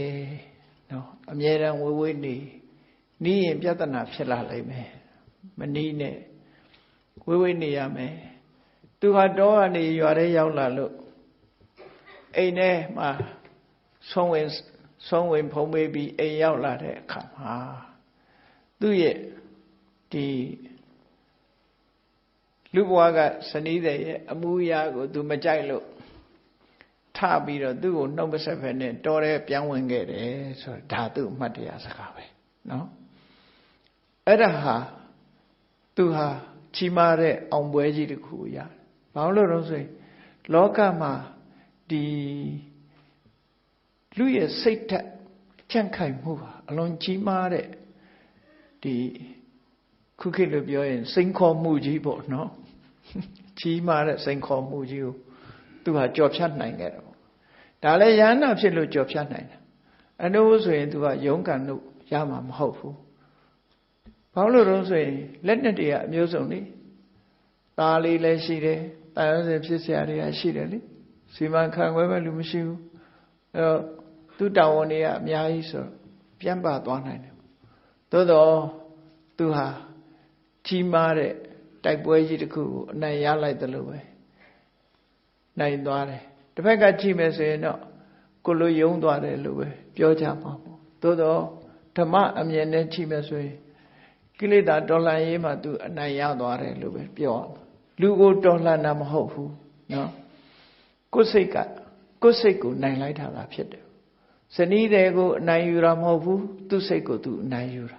နော်အမြဲတမ်းဝေးဝေးနေနီးရင်ပြဿနာဖြစ်လာလိမ့်မယ်မနီးနဲ့ဝေးဝေးနေရမယ်သူဟာတောကနေရွာထဲရောက်လာလို့အိမ်ထဲမှာဆုံးဝင်ဖုံးပေးပြီးအိမ်ရောက်လာတဲ့အခါမှာသူ့ရဲ့ဒီလူဘဝကဇနီးတဲ့ရဲ့အမှုရာကိုသူမကြိုက်လို့ထပြီးတော့သူ့ကိုနှုတ်မဆက်ဖက်နဲ့တော်ရဲပြန်ဝင်ခဲ့တယ်ဆိုတော့ဒါသူ့အမှတ်တရစကားပဲနော်အဲ့ဒါဟာသူဟာကြီးမားတဲ့အောင်ပွဲကြီးတစ်ခုရတယ်ဘာလို့လဲဆိုရင်လောကမှာဒီလူရဲ့စိတ်ဓာတ်ကြံ့ခိုင်မှုဟာအလွန်ကြီးမားတဲ့ဒီခုခေတ်လိုပြောရင်စိန်ခေါ်မှုကြီးပေါ့နော်ကြီးမားတဲ့စိန်ခေါ်မှုကြီးကိုသူဟာကြော်ဖြတ်နိုင်ခဲ့တယ်ပေါ့ဒါလည်းယန္တာဖြစ်လို့ကြော်ဖြတ်နိုင်တယ်အနုဆိုရင်သူကယုံကန်လို့ရမှာမဟုတ်ဘူးဘာလို့လဲဆိုရင်လက်နဲ့တည်းကအမျိုးစုံလေသားလေးလည်းရှိတယ်တာယောဇဉ်ဖြစ်เสียတွေကရှိတယ်လေစီမံခန့်ခွဲမဲ့လူမရှိဘူးအဲတော့သူတာဝန်တွေကအများကြီးဆိုပြန်ပါသွားနိုင်တယ်သို့တော့သူဟာကြီးမားတဲ့တိုက်ပွဲကြီးတစ်ခုကိုအနိုင်ရလိုက်တယ်လို့ပဲနိုင်သွားတယ်တစ်ဖက်ကကြည့်မယ်ဆိုရင်တော့ကိုလိုယုံသွားတယ်လို့ပဲပြောကြမှာပေါ့သို့တော့ဓမ္မအမြင်နဲ့ကြည့်မယ်ဆိုရင်ကိလေသာတော်လှန်ရေးမှာသူအနိုင်ရသွားတယ်လို့ပဲပြောအောင်လူကိုတော်လှန်တာမဟုတ်ဘူးနော်ကိုယ်စိတ်ကိုနိုင်လိုက်တာလားဖြစ်တယ်ဇနီးတဲ့ကိုအနိုင်ယူတာမဟုတ်ဘူးသူ့စိတ်ကိုသူအနိုင်ယူတာ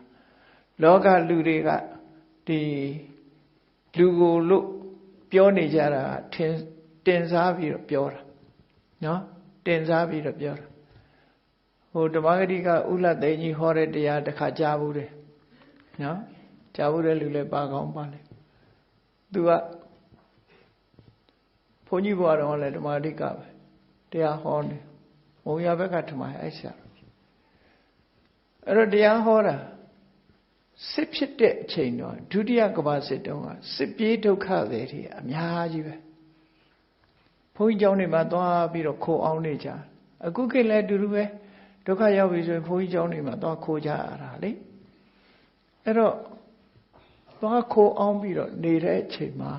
လောကလူတွေကဒီလူကိုလို့ပြောနေကြတာတင်စားပြီးတော့ပြောတာနော်တင်စားပြီးတော့ပြောတာဟိုဓမ္မဂတိကဥလသိန်းကြီးဟောတဲ့တရားတစ်ခါကြားဘူးတယ်နော်ကြားဘူးတဲ့လူလည်းပါကောင်းပါလေသူကဘုန်းကြီးဘွားတော်လည်းဓမ္မဂတိကပဲတရားဟောနေမုံရဘက်ကထမအဲ့ဆရာအဲ့တော့တရားဟောတာစစ်ဖြစ်တဲ့အချိန်တော့ဒုတိယကမ္ဘာစစ်တုန်းကစစ်ပြေးဒုက္ခတွေအများကြီးပဲဘုန်းကြီးကျောင်းတွေမှာသွားပြီးတော့ခိုအောင်နေကြအခုခေတ်လည်းအတူတူပဲဒုက္ခရောက်ပြီဆိုရင်ဘုန်းကြီးကျောင်းတွေမှာသွားခိုကြရတာလေအဲ့တော့သွားခိုအောင်ပြီးတော့နေတဲ့အချိန်မှာ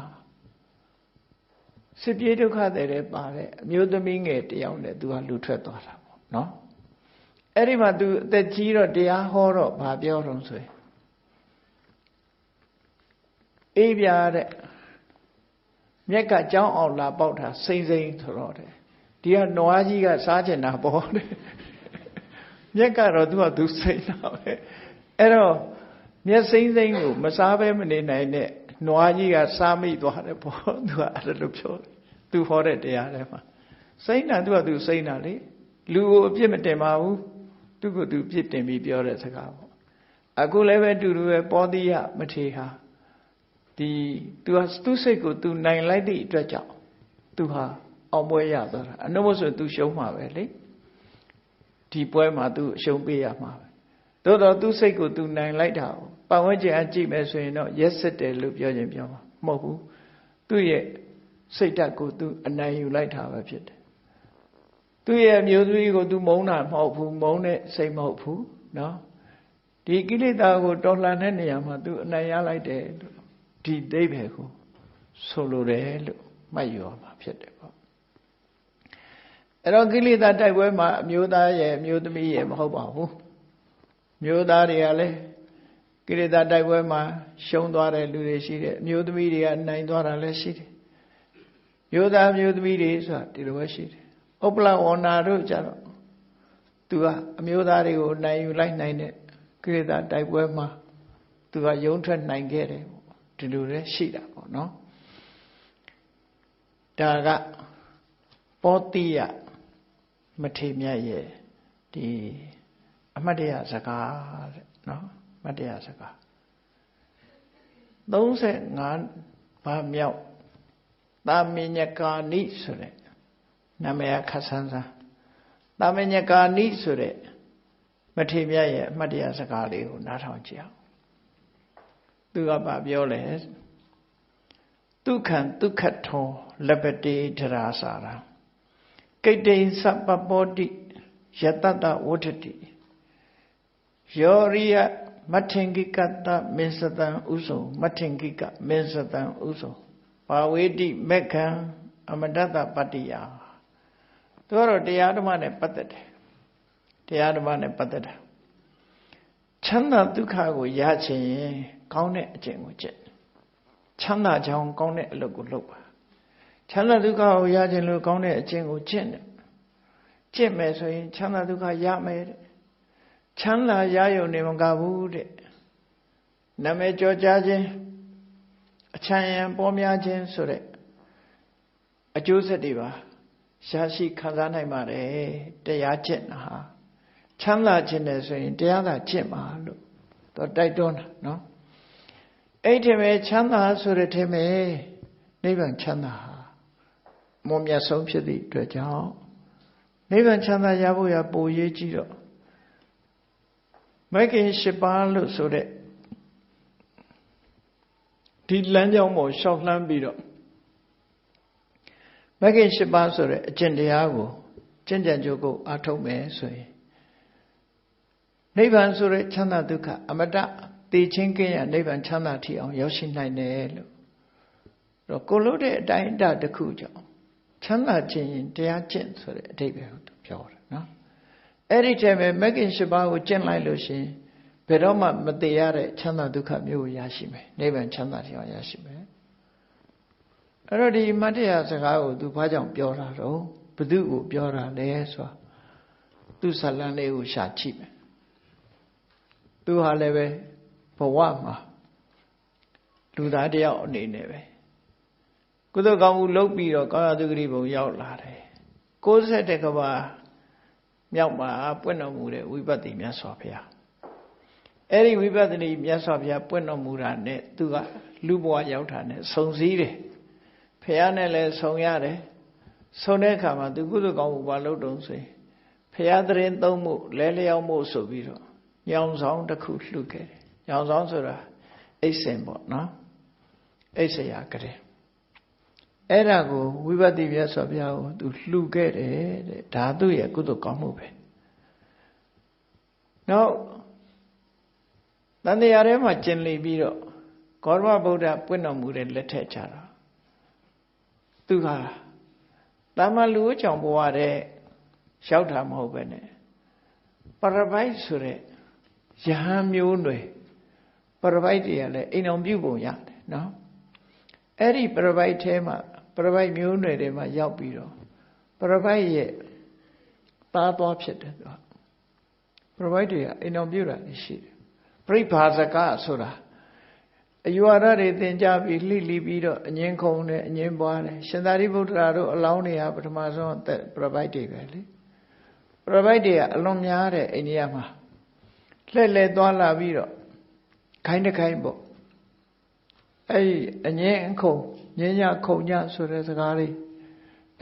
စစ်ပြေးဒုက္ခတွေပါတဲ့အမျိုးသမီးငယ်တယောက်နဲ့သူကလူထွက်သွားတာပေါ့နော်အဲ့ဒီမှာသူအသက်ကြီးတော့တရားဟောတော့ဘာပြောတော့ဆိုရင်အေးပြတဲ့မြက်ကကြောင်းအောင်လာပေါက်တာစိမ့်စိမ့်ဆိုတော့တယ်ဒီကနွားကြီးကစားကျင်တာပေါ့တယ်မြက်ကတော့သူစိမ့်တာပဲအဲ့တော့မျက်စိမ့်စိမ့်ကိုမစားဘဲမနေနိုင်တဲ့နွားကြီးကစားမိသွားတယ်ပေါ့သူကအဲ့လိုပြောတယ်သူဟောတဲ့တရားထဲမှာစိမ့်တာသူစိမ့်တာလေလူကိုအပြစ်မတင်ပါဘူးသူကသူပြစ်တင်ပြီးပြောတဲ့စကားပေါ့အခုလည်းပဲတူတူပဲပောတိယမထေဟာဒီသူဟာသူ့စိတ်ကိုသူနိုင်လိုက်သည့်အတွက်ကြောင့်သူဟာ အောင်ပွဲရသွားတာအနှုတ်မဆိုသူရှုံးမှာပဲလေဒီပွဲမှာသူအရှုံးပေးရမှာပဲသို့တော့သူစိတ်ကိုသူနိုင်လိုက်တာပတ်ဝန်းကျင်အကြည့်မယ်ဆိုရင်တော့ရက်စစ်တယ်လို့ပြောခြင်းပြောမှာမဟုတ်ဘူးသူ့ရဲ့စိတ်ဓာတ်ကိုသူအနိုင်ယူလိုက်တာပဲဖြစ်တယ်သူ့ရဲ့မျိုးသမီးကိုသူမုန်းတာမဟုတ်ဘူးမုန်းတဲ့စိတ်မဟုတ်ဘူးနော်ဒီကိလေသာကိုတော်လှန်တဲ့နေရာမှာသူအနိုင်ရလိုက်တယ်လို့ဒီအဓိပ္ပာယ်ကိုဆိုလိုတယ်လို့မှတ်ယူရမှာဖြစ်တယ်ပေါ့အဲ့တော့ကိလေသာတိုက်ပွဲမှာအမျိုးသားရဲ့အမျိုးသမီးရဲ့မဟုတ်ပါဘူးမျိုးသားတွေကလည်းကိလေသာတိုက်ပွဲမှာရှုံးသွားတဲ့လူတွေရှိတယ်အမျိုးသမီးတွေကနိုင်သွားတာလည်းရှိတယ်မျိုးသားမျိုးသမီးတွေဆိုတာဒီလိုပဲရှိတယ်ဥပ္ပလဝဏတို့ကြတော့သူကအမျိုးသားတွေကိုနိုင်ယူလိုက်နိုင်တဲ့ကိလေသာတိုက်ပွဲမှာသူကယုံထွက်နိုင်ခဲ့တယ်ဒီလိုလည်းရှိတာပေါ့နော်ဒါကပောတိယမထေမြတ်ရဲ့ဒီအမှတ်တရစကားတဲ့နော်အမှတ်တရစကား35ပါးမြောက်သာမညကာနိဆိုတဲ့နာမည်ခတ်ဆန်းဆန်းသာမညကာနိဆိုတဲ့မထေမြတ်ရဲ့အမှတ်တရစကားလေးကိုနားထောင်ကြည့်အောင်သူကပြောလဲဒုက္ခံဒုက္ခထောလပတိဒရာစာရကိတ္တိသပ္ပပောတိယတတဝဋ္ဌတိယောရိယမထင်ကိကတမင်းစတံဥစုံမထင်ကိကမင်းစတံဥစုံဘာဝေတိမက္ခံအမတတပတ္တိယသူကတော့တရားဓမ္မနဲ့ပတ်သက်တယ်တရားဓမ္မနဲ့ပတ်သက်တာချမ်းသာဒုက္ခကိုရချင်ရင်ကောင်းတဲ့အကျင့်ကိုကျင့်ချမ်းသာကြောင်းကောင်းတဲ့အလုပ်ကိုလုပ်ပါချမ်းသာဒုက္ခကိုရခြင်းလို့ကောင်းတဲ့အကျင့်ကိုကျင့်တယ်ကျင့်မယ်ဆိုရင်ချမ်းသာဒုက္ခရမယ်တဲ့ချမ်းသာရရုံနဲ့မကဘူးတဲ့နာမည်ကျော်ကြားခြင်းအချမ်းရံပေါ်များခြင်းဆိုတဲ့အကျိုးဆက်တွေပါရှားရှိခံစားနိုင်ပါတယ်တရားကျင့်တာဟာချမ်းသာခြင်းနဲ့ဆိုရင်တရားသာကျင့်ပါလို့တော့တိုက်တွန်းတာနော်အဲ့ဒီမဲ့ချမ်းသာဆိုတဲ့ထဲမဲ့နိဗ္ဗာန်ချမ်းသာဟာမွန်မြတ်ဆုံးဖြစ်သည့်အတွက်ကြောင့်နိဗ္ဗာန်ချမ်းသာရဖို့ရပိုရေးကြည့်တော့မဂ္ဂင်၈ပါးလို့ဆိုတဲ့ဒီလမ်းကြောင်းပေါ်ရှောက်လှမ်းပြီးတော့မဂ္ဂင်၈ပါးဆိုတဲ့အကျင့်တရားကိုကျင့်ကြံကြိုးကိုအားထုတ်မယ်ဆိုရင်နိဗ္ဗာန်ဆိုတဲ့ချမ်းသာဒုက္ခအမတသိချင်းကင်းရနိဗ္ဗာန်ချမ်းသာထီအောင်ရောက်ရှိနိုင်တယ်လို့တော့ကိုလို့တဲ့အတိုင်းအတာတစ်ခုကြောင့်ချမ်းသာခြင်းရင်တရားကျင့်ဆိုတဲ့အဓိပ္ပာယ်ကိုပြောတာနော်အဲ့ဒီထဲမှာမဂ္ဂင်၈ပါးကိုကျင့်လိုက်လို့ရှိရင်ဘယ်တော့မှမတည်ရတဲ့ချမ်းသာဒုက္ခမျိုးကိုရရှိမယ်နိဗ္ဗာန်ချမ်းသာထီအောင်ရရှိမယ်အဲ့တော့ဒီမတ္တရာစကားကိုသူဘာကြောင့်ပြောတာတော့ဘု து ကိုပြောတာလဲဆိုတာသူဇလံလေးကိုရှာကြည့်မယ်သူဟာလည်းပဲဘဝမှာလူသားတယောက်အနေနဲ့ပဲကုသိုလ်ကောင်းမှုလုပ်ပြီးတော့ကာယတုဂတိဘုံရောက်လာတယ်60ကဘာမြောက်မှာပွင့်တော်မူတဲ့ဝိပဿနာမြတ်စွာဘုရားအဲ့ဒီဝိပဿနာမြတ်စွာဘုရားပွင့်တော်မူတာနဲ့သူကလူဘဝရောက်တာနဲ့ဆုံစည်းတယ်ဘုရားနဲ့လည်းဆုံရတယ်ဆုံတဲ့အခါမှာသူကုသိုလ်ကောင်းမှုဘာလုပ်တုံးဆိုရင်ဘုရားသရင်သုံးမှုလဲလျောင်းမှုဆိုပြီးတော့ညောင်ဆောင်တစ်ခုလှူခဲ့တယ်ညောင်ဆောင်ဆိုတာအိတ်စင်ပေါ့နော်အိတ်စရာကလေးအဲ့ဒါကိုဝိပဿနာမြတ်စွာဘုရားကိုသူလှူခဲ့တယ်တဲ့ဒါသူ့ရဲ့ကုသိုလ်ကောင်းမှုပဲနောက်တန်တရားထဲမှာကျင်လီပြီးတော့ဂေါရမဗုဒ္ဓပွင့်တော်မူတဲ့လက်ထက်ကြတော့သူကတာမန်လူအကြောင်းဘဝတဲ့ရောက်တာမဟုတ်ပဲနဲ့ပရပိုက်ဆိုတဲ့ယဟန်မျိုးတွေပရပိုက်တွေကလည်းအိမ်အောင်ပြုပုံရတယ်နော်အဲ့ဒီပရပိုက်ထဲမှာပရပိုက်မျိုးတွေထဲမှာရောက်ပြီးတော့ပရပိုက်ရဲ့သားသွားဖြစ်တယ်သူပရပိုက်တွေကအိမ်အောင်ပြုတာရှိတယ်ပြိဘာဇကဆိုတာအယူဝါဒတွေသင်ကြားပြီးလှိလိပြီးတော့အငင်းခုံနဲ့အငင်းပွားတယ်ရှင်သာရိပုတ္တရာတို့အလောင်းတွေကပထမဆုံးအသက်ပရပိုက်တွေပဲလေပရပိုက်တွေကအလွန်များတဲ့အိန္ဒိယမှာလှည့်လည်သွားလာပြီးတော့ခိုင်းတစ်ခိုင်းပေါ့အဲ့ဒီအငင်းခုံညညခုံညဆိုတဲ့စကားလေး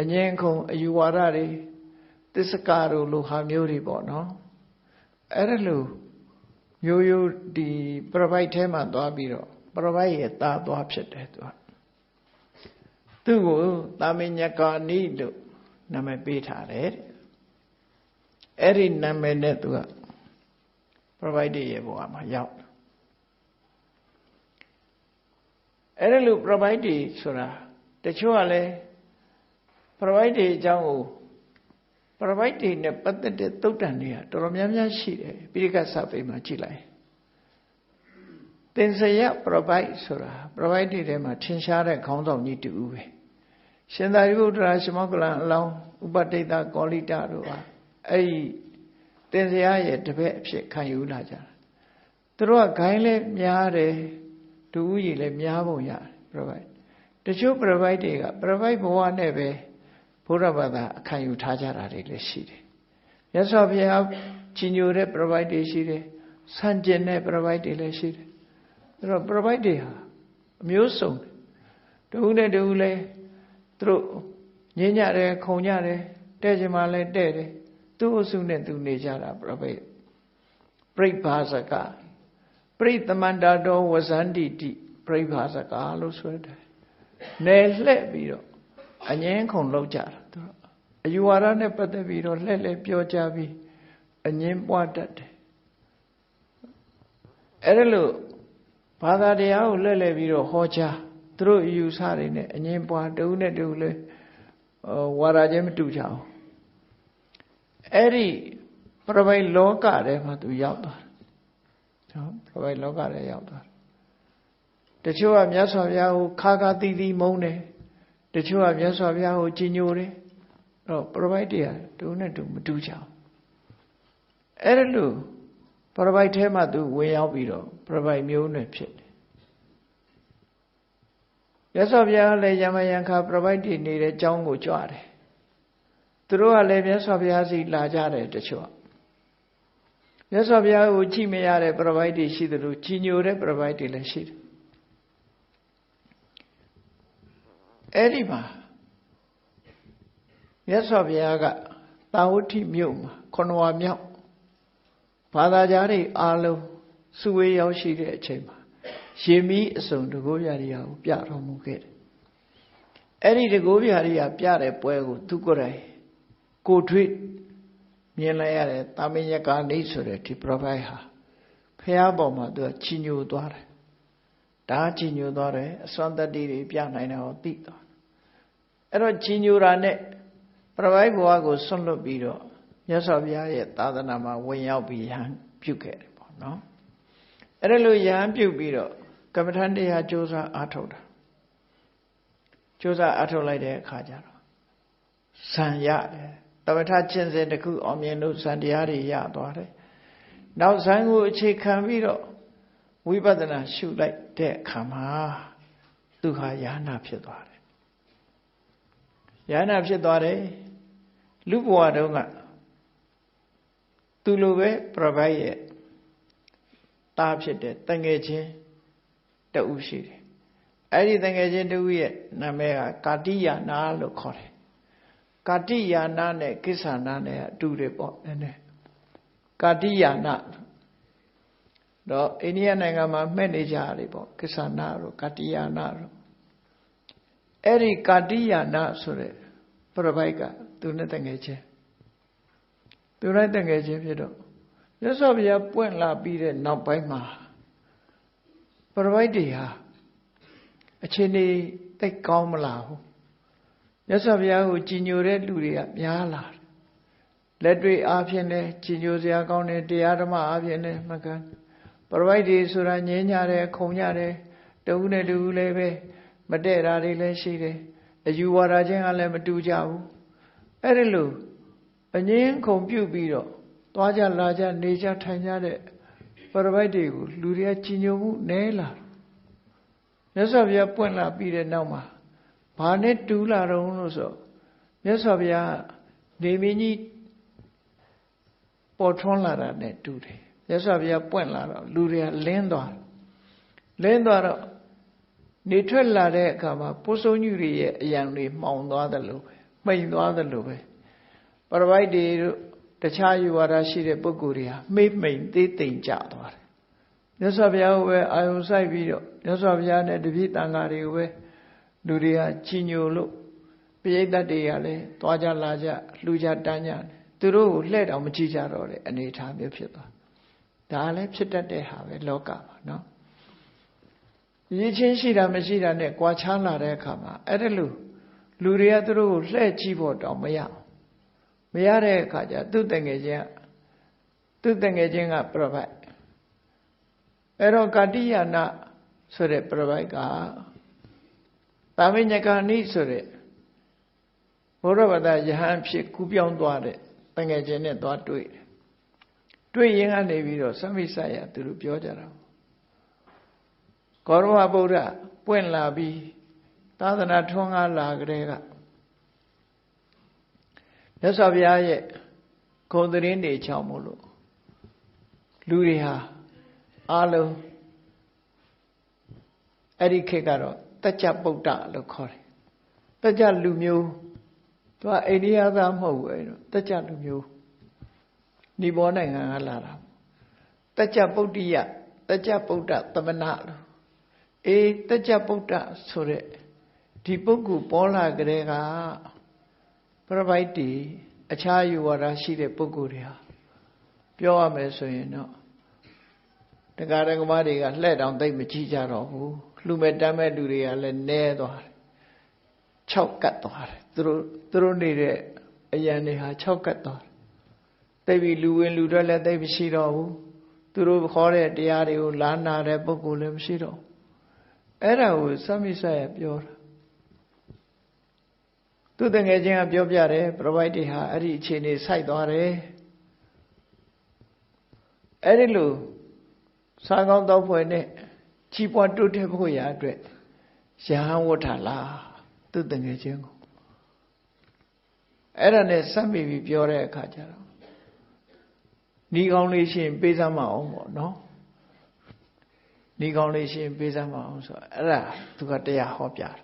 အငြင်းခုံအယူဝါဒတွေသစ္စကတို့လိုဟာမျိုးတွေပေါ့နော်အဲ့ဒါလို့မျိုးဒီပြပိုက်ထဲမှာသွားပြီးတော့ပြပိုက်ရဲ့သားသွားဖြစ်တယ်သူကိုသာမညကာနိလို့နာမည်ပေးထားတယ်အဲ့ဒီနာမည်နဲ့သူကပြပိုက်တွေရဲ့ဘဝမှာရောက်အဲ့ဒါလို့ပြပိုက်တွေဆိုတာတချို့ကလည်းပြပိုက်တွေအကြောင်းကိုပြပိုက်တွေနဲ့ပတ်သက်တဲ့သုတ်တန်တွေကတော်တော်များများရှိတယ်ပိဋကစာပေမှာကြည့်လိုက်သင်္စရပြပိုက်ဆိုတာပြပိုက်တွေထဲမှာထင်ရှားတဲ့ခေါင်းဆောင်ကြီးတူဦးပဲရှင်သာရိပုတ္တရာရှမောက္ကလံအလောင်းဥပတိတ်ကောလိတတို့ဟာအဲ့ဒီသင်္စရရဲ့တပည့်အဖြစ်ခံယူလာကြတာသူတို့ကဂိုင်းလည်းများတယ်တူဦးကြီးလည်းများပုံရတယ်ပြပိုက်တချို့ပြပိုက်တွေကပြပိုက်ဘဝနဲ့ပဲဘုရားဘာသာအခံယူထားကြတာတွေလည်းရှိတယ်မြတ်စွာဘုရားကြီးညိုတဲ့ပြပိုက်တွေရှိတယ်ဆန့်ကျင်တဲ့ပြပိုက်တွေလည်းရှိတယ်အဲ့တော့ပြပိုက်တွေဟာအမျိုးစုံတူဦးနဲ့တူဦးလည်းသူတို့ငြင်းကြတယ်ခုံကြတယ်တဲ့ချင်မှလည်းတဲ့တယ်သူ့အစုနဲ့သူနေကြတာပြပိုက်ပြိဘာဇကပရိသမန္တာတော်ဝဇန္တိတိပြိဘာဇကလို့ဆိုတယ်နယ်လှဲ့ပြီးတော့အငြင်းခုံလောက်ကြတာသူတို့အယူဝါဒနဲ့ပတ်သက်ပြီးတော့လှဲ့ပြောကြပြီးအငြင်းပွားတတ်တယ်အဲ့ဒါလို့ဘာသာတရားကိုလှဲ့ပြီးတော့ဟောကြားသူတို့အယူဆတွေနဲ့အငြင်းပွားတူနဲ့တူလဲဝါဒချင်းမတူကြအောင်အဲ့ဒီပြပိုက်လောကထဲမှာသူရောက်သွားတယ်နော်ပြပိုက်လောကထဲရောက်သွားတယ်တချို့ကမြတ်စွာဘုရားကိုခါခါတီးတီးမုန်းတယ်တချို့ကမြတ်စွာဘုရားကိုကြီးညိုတယ်အဲ့တော့ပြပိုက်တရားတူနဲ့တူမတူကြအောင်အဲ့ဒါလို့ပြပိုက်ထဲမှာသူဝင်ရောက်ပြီးတော့ပြပိုက်မျိုးနဲ့ဖြစ်တယ်မြတ်စွာဘုရားလည်းယမယံခါပြပိုက်တည်နေတဲ့အကြောင်းကိုကြွတယ်သူတို့ကလည်းမြတ်စွာဘုရားစီလာကြတယ်တချို့မြတ်စွာဘုရားကိုကြည့်မရတဲ့ပြပိုက်တွေရှိသလိုကြီးညိုတဲ့ပြပိုက်တွေလည်းရှိတယ်အဲ့ဒီမှာမြတ်စွာဘုရားကသာဝတိမြို့မှာ9ဝါမြောက်ဘာသာကြားတွေအားလုံးစုဝေးရောက်ရှိတဲ့အချိန်မှာရေမီးအစုံတကိုးပြာရိယာကိုပြတော်မူခဲ့တယ်အဲ့ဒီတကိုးပြာရိယာပြတဲ့ပွဲကိုသူကိုယ်တိုင်ကိုတွေ့မြင်လိုက်ရတဲ့တာမညကာနိဆိုတဲ့ဒီပြပိုက်ဟာဖះပေါ်မှာသူကချီညိုသွားတယ်ဒါချီညိုသွားတယ်အစွမ်းတတ္တိတွေပြနိုင်တယ်ဟောသိသွားအဲ့တော့ချီညိုတာနဲ့ပြပိုက်ဘဝကိုဆွန့်လွတ်ပြီးတော့မြတ်စွာဘုရားရဲ့သာသနာမှာဝင်ရောက်ပြီးယဟန်ပြုခဲ့တယ်ပေါ့နော်အဲ့ဒါလို့ယဟန်ပြုပြီးတော့ကမ္မထန်တရားကြိုးစားအားထုတ်တာကြိုးစားအားထုတ်လိုက်တဲ့အခါကျတော့ဇံရတယ်တမထကျင့်စဉ်တစ်ခုအောင်မြင်လို့ဇံတရားတွေရသွားတယ်နောက်ဇံကိုအခြေခံပြီးတော့ဝိပဿနာရှုလိုက်တဲ့အခါမှာသူဟာယဟနာဖြစ်သွားတယ်ယဟနာဖြစ်သွားတယ်လူဘဝတုန်းကသူလိုပဲပြပိုက်ရဲ့သားဖြစ်တဲ့တန်ငယ်ချင်းတဦးရှိတယ်အဲ့ဒီတန်ငယ်ချင်းတဦးရဲ့နာမည်ကကာတိယာနာလို့ခေါ်တယ်ကာတိယာနာနဲ့ကိစ္ဆာနာနဲ့အတူတယ်ပေါ့နည်းနည်းကာတိယာနာတော့အိန္ဒိယနိုင်ငံမှာမှတ်နေကြရတယ်ပေါ့ကိစ္ဆာနာတို့ကာတိယာနာတို့အဲ့ဒီကာတိယာနာဆိုတဲ့ပြပိုက်ကသူနဲ့တန်ငယ်ချင်းသူနဲ့တန်ငယ်ချင်းဖြစ်တော့မြတ်စွာဘုရားပွင့်လာပြီးတဲ့နောက်ပိုင်းမှာပြပိုက်တွေဟာအခြေအနေသိကောင်းမလားဘူးမြတ်စွာဘုရားကိုကြည်ညိုတဲ့လူတွေကများလာတယ်လက်တွေ့အားဖြင့်လည်းကြည်ညိုစရာကောင်းတယ်တရားဓမ္မအားဖြင့်လည်းမကန်ပြပိုက်တွေဆိုတာငြင်းကြတယ်ခုံကြတယ်တဦးနဲ့တဦးလည်းပဲမတည့်တာတွေလည်းရှိတယ်အယူဝါဒချင်းကလည်းမတူကြဘူးအဲ့ဒီလိုအငြင်းခုံပြုတ်ပြီးတော့သွားကြလာကြနေကြထိုင်ကြတဲ့ပြပိုက်တွေကိုလူတွေကကြည်ညိုမှုနည်းလာမြတ်စွာဘုရားပွင့်လာပြီးတဲ့နောက်မှာဘာနဲ့တူးလာတော့လို့ဆိုမြတ်စွာဘုရားနေမင်းကြီးပေါ်ထွန်းလာတာနဲ့တူတယ်မြတ်စွာဘုရားပွင့်လာတော့လူတွေကလင်းသွားတော့နေထွက်လာတဲ့အခါမှာပုစုံညူတွေရဲ့အယံတွေမှောင်သွားတယ်လို့ပဲ မှိန်သွားသလိုပဲပရပိုက်တွေတို့တခြားယူဝါဒရှိတဲ့ပုဂ္ဂိုလ်တွေဟာမှိန်သေးသိမ်ကြသွားတယ်မြတ်စွာဘုရားကိုပဲအာယုံစိုက်ပြီးတော့မြတ်စွာဘုရားနဲ့တပည့်တန်ဃာတွေကိုပဲလူတွေကကြီးညိုလို့ပိဋကတ်တွေကလည်းသွားကြလာကြလှူကြတန်းကြသူတို့ကိုလှဲ့တောင်မကြည့်ကြတော့တဲ့အနေအထားမျိုးဖြစ်သွားဒါလည်းဖြစ်တတ်တဲ့ဟာပဲလောကမှာနော်ရည်ချင်းရှိတာမရှိတာနဲ့ကြွားချမ်းလာတဲ့အခါမှာအဲ့ဒါလူတွေကသူတို့ကိုလှဲ့ကြည့်ဖို့တောင်မရတဲ့အခါကျသူ့တငယ်ချင်းကပြပိုက်အဲ့တော့ကာတိယနာဆိုတဲ့ပြပိုက်ကတာမညကနိဆိုတဲ့ဘုရားဘာသာယဟန်ဖြစ်ကူးပြောင်းသွားတဲ့တငယ်ချင်းနဲ့သွားတွေ့ရင်ကနေပြီးတော့သမိဆိုင်ရသူတို့ပြောကြတာကောရမဗုဒ္ဓပွင့်လာပြီးသာသနာထွန်းကားလာကြတဲ့ကမြတ်စွာဘုရားရဲ့ဂုဏ်သတင်းတွေချောင်းမို့လို့လူတွေဟာအားလုံးအဲ့ဒီခေတ်ကတော့တကြပုဒ္ဒလို့ခေါ်တယ်တကြလူမျိုးသူကအိန္ဒိယသားမဟုတ်ဘူးအဲ့တော့တကြလူမျိုးနိဘောနိုင်ငံကလာတာတကြပုဒ္ဓိယတကြပုဒ္ဒသမဏလို့တကြပုဒ္ဒဆိုတဲ့ဒီပုဂ္ဂိုလ်ပေါ်လာကြတဲ့ကပရပိုက်တီအခြားယူဝါဒရှိတဲ့ပုဂ္ဂိုလ်တွေဟာပြောရမယ်ဆိုရင်တော့တရားဓမ္မတွေကလှဲ့တောင်သိမကြည့်ကြတော့ဘူးလှူမဲ့တမ်းမဲ့လူတွေကလည်းနဲသွားတယ်6ကတ်သွားတယ်သူတို့နေတဲ့အရန်တွေဟာ6ကတ်သွားတယ်သိပြီလူဝင်လူထွက်လည်းသိမရှိတော့ဘူးသူတို့ခေါ်တဲ့တရားတွေကိုလားနာတဲ့ပုဂ္ဂိုလ်လည်းမရှိတော့အဲ့ဒါကိုသမိဆိုင်ရပြောတာသူတငယ်ချင်းကပြောပြတယ်ပရပိုက်တွေဟာအဲ့ဒီအခြေအနေစိုက်သွားတယ်အဲ့ဒီလိုစားကောင်းတောက်ဖွယ်နဲ့ကြီးပွားတိုးတက်ဖို့ရာအတွက်ရဟန်းဝတ်ထားလားသူတငယ်ချင်းကိုအဲ့ဒါနဲ့စမ်းပြီးပြောတဲ့အခါကျတော့ဤကောင်းလေးရှင်ပေးစမ်းမအောင်ပေါ့နော်ဤကောင်းလေးရှင်ပေးစမ်းမအောင်ဆိုအဲ့ဒါသူကတရားဟောပြတယ်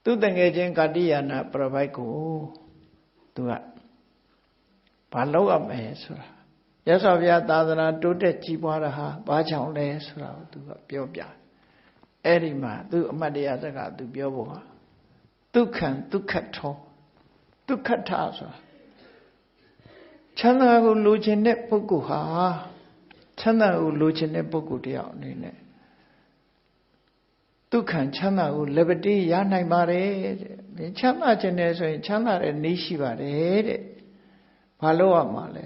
သူတငယ်ချင်းကာတိယနာပရပိုက်ကိုသူကဘာလုပ်ရမလဲဆိုတာရသော်ဘုရားသာသနာတိုးတက်ကြီးပွားတာဟာဘာကြောင့်လဲဆိုတာကိုသူကပြောပြအဲ့ဒီမှာသူအမတ်တရားစကားသူပြောဖို့ဟာဒုက္ခံဒုက္ခထောဒုက္ခထဆိုတာချမ်းသာကိုလိုချင်တဲ့ပုဂ္ဂိုလ်ဟာချမ်းသာကိုလိုချင်တဲ့ပုဂ္ဂိုလ်တယောက်အနေနဲ့ဒုက္ခံချမ်းသာကိုလက်ပတိရနိုင်ပါတယ်တဲ့ချမ်းသာခြင်းနဲ့ဆိုရင်ချမ်းသာတဲ့နည်းရှိပါတယ်တဲ့ဘာလို့ရမှာလဲ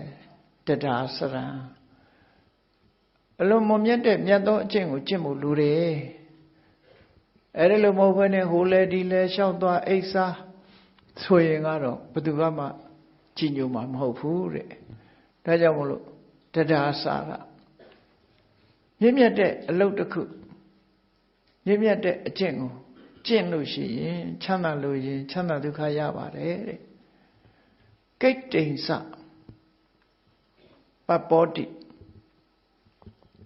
တရားစရံအလုံးမမြတ်တဲ့မြတ်သောအကျင့်ကိုကျင့်ဖို့လိုတယ်အဲ့ဒီလိုမဟုတ်ဘဲနဲ့ဟိုလေဒီလေလျှောက်သွားအိဆာဆိုရင်ကတော့ဘယ်သူမှကြည်ညိုမှာမဟုတ်ဘူးတဲ့ဒါကြောင့်မလို့တရားစာကမြင့်မြတ်တဲ့အလုပ်တစ်ခုမြင့်မြတ်တဲ့အကျင့်ကိုကျင့်လို့ရှိရင်ချမ်းသာလို့ရင်ချမ်းသာဒုက္ခရပါတယ်တဲ့ကိတ္တိန်စပပောတိ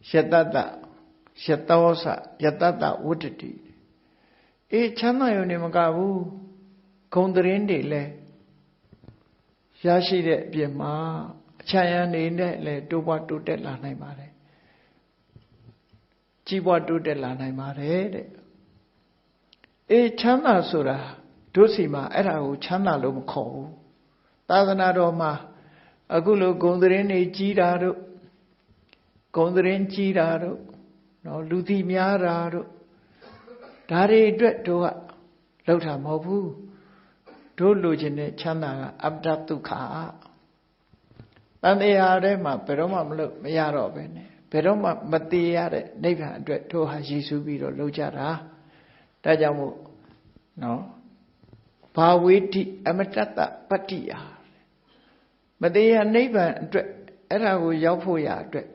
ယတတယတောစယတတဝတ္တတိချမ်းသာရုံနဲ့မကဘူးဂုဏ်သတင်းတွေလည်းရရှိတဲ့အပြင်မှာအချမ်းရံနေနဲ့လည်းတိုးပွားတိုးတက်လာနိုင်ပါတယ်ကြီးပွားတိုးတက်လာနိုင်ပါတယ်တဲ့ချမ်းသာဆိုတာတို့စီမှာအဲ့ဒါကိုချမ်းသာလို့မခေါ်ဘူးသာသနာတော်မှာအခုလိုဂုဏ်သတင်းတွေကြီးတာတို့ဂုဏ်သတင်းကြီးတာတို့နော်လူသိများတာတို့ဒါတွေအတွက်တို့ကလောက်တာမဟုတ်ဘူးတို့လိုချင်တဲ့ချမ်းသာကအပ္ပဒဒုက္ခတန်တရားထဲမှာဘယ်တော့မှမရတော့ပဲနဲ့ဘယ်တော့မှမတည်ရတဲ့နိဗ္ဗာန်အတွက်တို့ဟာရည်စူးပြီးတော့လုပ်ကြတာဒါကြောင့်မို့နော်ဘာဝေတိအမတ္တပတ္တိယမတည်ရနိဗ္ဗာန်အတွက်အဲ့ဒါကိုရောက်ဖို့ရအတွက်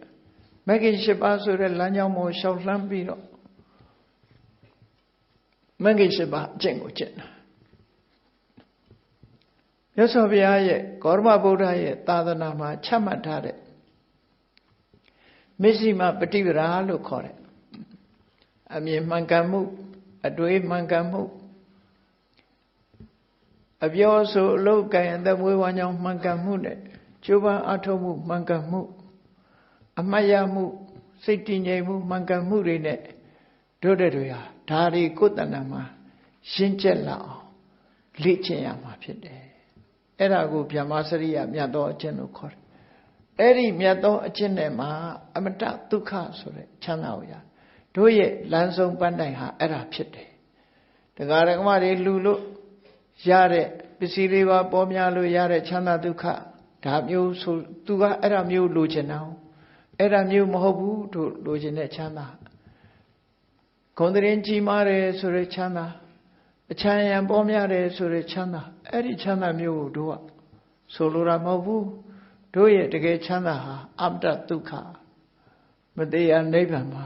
မဂ္ဂင်၈ပါးဆိုတဲ့လမ်းကြောင်းကိုရှောက်လှမ်းပြီးတော့မဂ္ဂင်၈ပါးအကျင့်ကိုကျင့်တာမြတ်စွာဘုရားရဲ့ဂေါတမဗုဒ္ဓရဲ့သာသနာမှာချမှတ်ထားတဲ့မစ္စည်းမပฏิပဒါလို့ခေါ်တယ်အမြင်မှန်ကန်မှုအတွေးမှန်ကန်မှု အပြောဆိုအလုပ်ကိုင်အသက်မွေးဝမ်းကြောင်းမှန်ကန်မှုနဲ့ကျိုးပန်းအထောက်မှုမှန်ကန်မှုအမှတ်ရမှုစိတ်တည်ငြိမ်မှုမှန်ကန်မှုတွေနဲ့တို့တဲ့တွေဟာဒါတွေကိုယ်တဏ္ဍာမှာရှင်းကျက်လာအောင်လေ့ကျင့်ရမှာဖြစ်တယ်အဲ့ဒါကိုဗျမစရိယမြတ်သောအကျင့်လို့ခေါ်တယ်အဲ့ဒီမြတ်သောအကျင့်နဲ့မှာအမတဒုက္ခဆိုတဲ့ချမ်းသာကိုရတို့ရဲ့လမ်းဆုံးပန်းတိုင်ဟာအဲ့ဒါဖြစ်တယ်တရားဓမ္မတွေလှူလို့ရတဲ့ပစ္စည်းတွေပါပေါ်များလို့ရတဲ့ချမ်းသာဒုက္ခဒါမျိုးဆိုသူကအဲ့ဒါမျိုးလိုချင်တာအဲ့ဒါမျိုးမဟုတ်ဘူးတို့လိုချင်တဲ့ချမ်းသာဂုဏ်သတင်းကြီးမားတယ်ဆိုတဲ့ချမ်းသာအချမ်းရံပေါ်များတယ်ဆိုတဲ့ချမ်းသာအဲ့ဒီချမ်းသာမျိုးကိုတို့ကဆိုလိုတာမဟုတ်ဘူးတို့ရဲ့တကယ်ချမ်းသာဟာအမတ္တဒုက္ခမတရားနိဗ္ဗာန်မှာ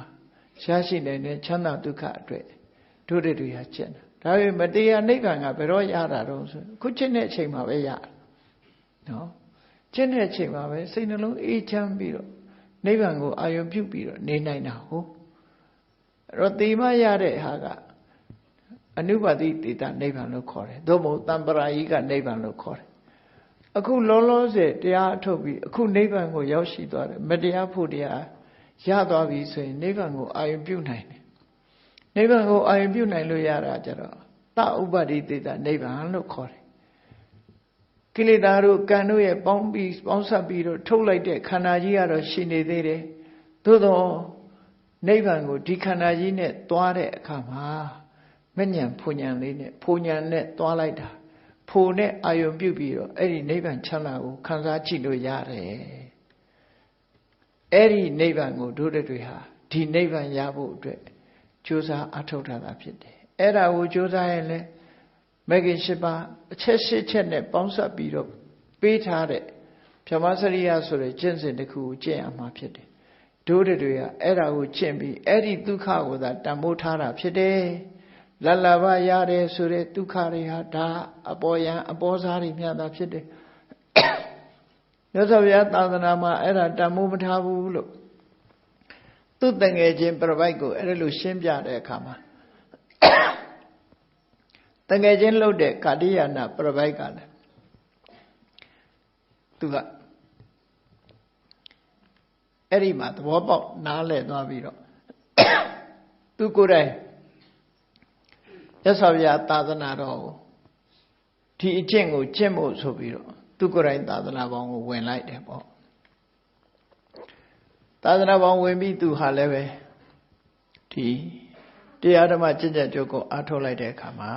ရရှိနိုင်တဲ့ချမ်းသာဒုက္ခအတွက်တို့တွေဟာကျင့်တာဒါပေမဲ့မတရားနိဗ္ဗာန်ကဘယ်တော့ရတာတော့ဆိုခုကျင့်တဲ့အချိန်မှာပဲရနော်ကျင့်တဲ့အချိန်မှာပဲစိတ်နှလုံးအေးချမ်းပြီးတော့နိဗ္ဗာန်ကိုအာရုံပြုပြီးတော့နေနိုင်တာဟုတ်အဲ့တော့ဒီမှရတဲ့ဟာကအနုပါတိတေတနိဗ္ဗာန်လို့ခေါ်တယ်သို့မဟုတ်တံပရာယိကနိဗ္ဗာန်လို့ခေါ်တယ်အခုလောလောဆယ်တရားအထုတ်ပြီးအခုနိဗ္ဗာန်ကိုရောက်ရှိသွားတယ်မတရားဖို့တရားရသွားပြီဆိုရင်နိဗ္ဗာန်ကိုအာရုံပြုနိုင်တယ်နိဗ္ဗာန်ကိုအာရုံပြုနိုင်လို့ရတာကြတော့သဥပ္ပတိတေတနိဗ္ဗာန်လို့ခေါ်တယ်ကိလေသာတို့ကံတို့ရဲ့ပေါင်းဆက်ပြီးတော့ထုတ်လိုက်တဲ့ခန္ဓာကြီးကတော့ရှိနေသေးတယ်သို့တော့နိဗ္ဗာန်ကိုဒီခန္ဓာကြီးနဲ့သွားတဲ့အခါမှာမဉ္ဇဉ်ဖူဉ္ဇဉ်လေးနဲ့ဖူဉ္ဇဉ်နဲ့သွားလိုက်တာဖိုနဲ့အာယုံပြုပြီးတော့အဲ့ဒီနိဗ္ဗာန်ချမ်းသာကိုခံစားကြည့်လို့ရတယ်အဲ့ဒီနိဗ္ဗာန်ကိုတို့တွေဟာဒီနိဗ္ဗာန်ရဖို့အတွက်ကြိုးစားအထောက်ထားတာဖြစ်တယ်အဲ့ဒါကိုကြိုးစားရင်လည်းမဂ္ဂင်၈ပါးအချက်၈ချက်နဲ့ပေါင်းစပ်ပြီးတော့ပေးထားတဲ့ဗြဟ္မစရိယဆိုတဲ့ကျင့်စဉ်တစ်ခုကိုကျင့်ရမှာဖြစ်တယ်တို့တွေကအဲ့ဒါကိုကျင့်ပြီးအဲ့ဒီဒုက္ခကိုသာတန်ဖိုးထားတာဖြစ်တယ်လလဘရတယ်ဆိုတဲ့ဒုက္ခတွေဟာဒါအပေါ်ယံအပေါ်စားတွေမြတ်တာဖြစ်တယ်မြတ်စွာဘုရားသာသနာမှာအဲ့ဒါတန်ဖိုးမထားဘူးလို့သူတငယ်ချင်းပြပိုက်ကိုအဲ့လိုရှင်းပြတဲ့အခါမှာတငယ်ချင်းလှုပ်တဲ့ကာတိယနာပြပိုက်ကလည်းသူကအဲ့ဒီမှာသဘောပေါက်နားလည်သွားပြီးတော့သူကိုယ်တိုင်မြတ်စွာဘုရားသာသနာတော်ကိုဒီအကျင့်ကိုကျင့်ဖို့ဆိုပြီးတော့သူကိုယ်တိုင်သာသနာပေါင်းကိုဝင်လိုက်တယ်ပေါ့သာသနာပေါင်းဝင်ပြီးသူဟာလည်းပဲဒီတရားဓမ္မကျင့်ကြံကြိုးကိုအားထုတ်လိုက်တဲ့အခါမှာ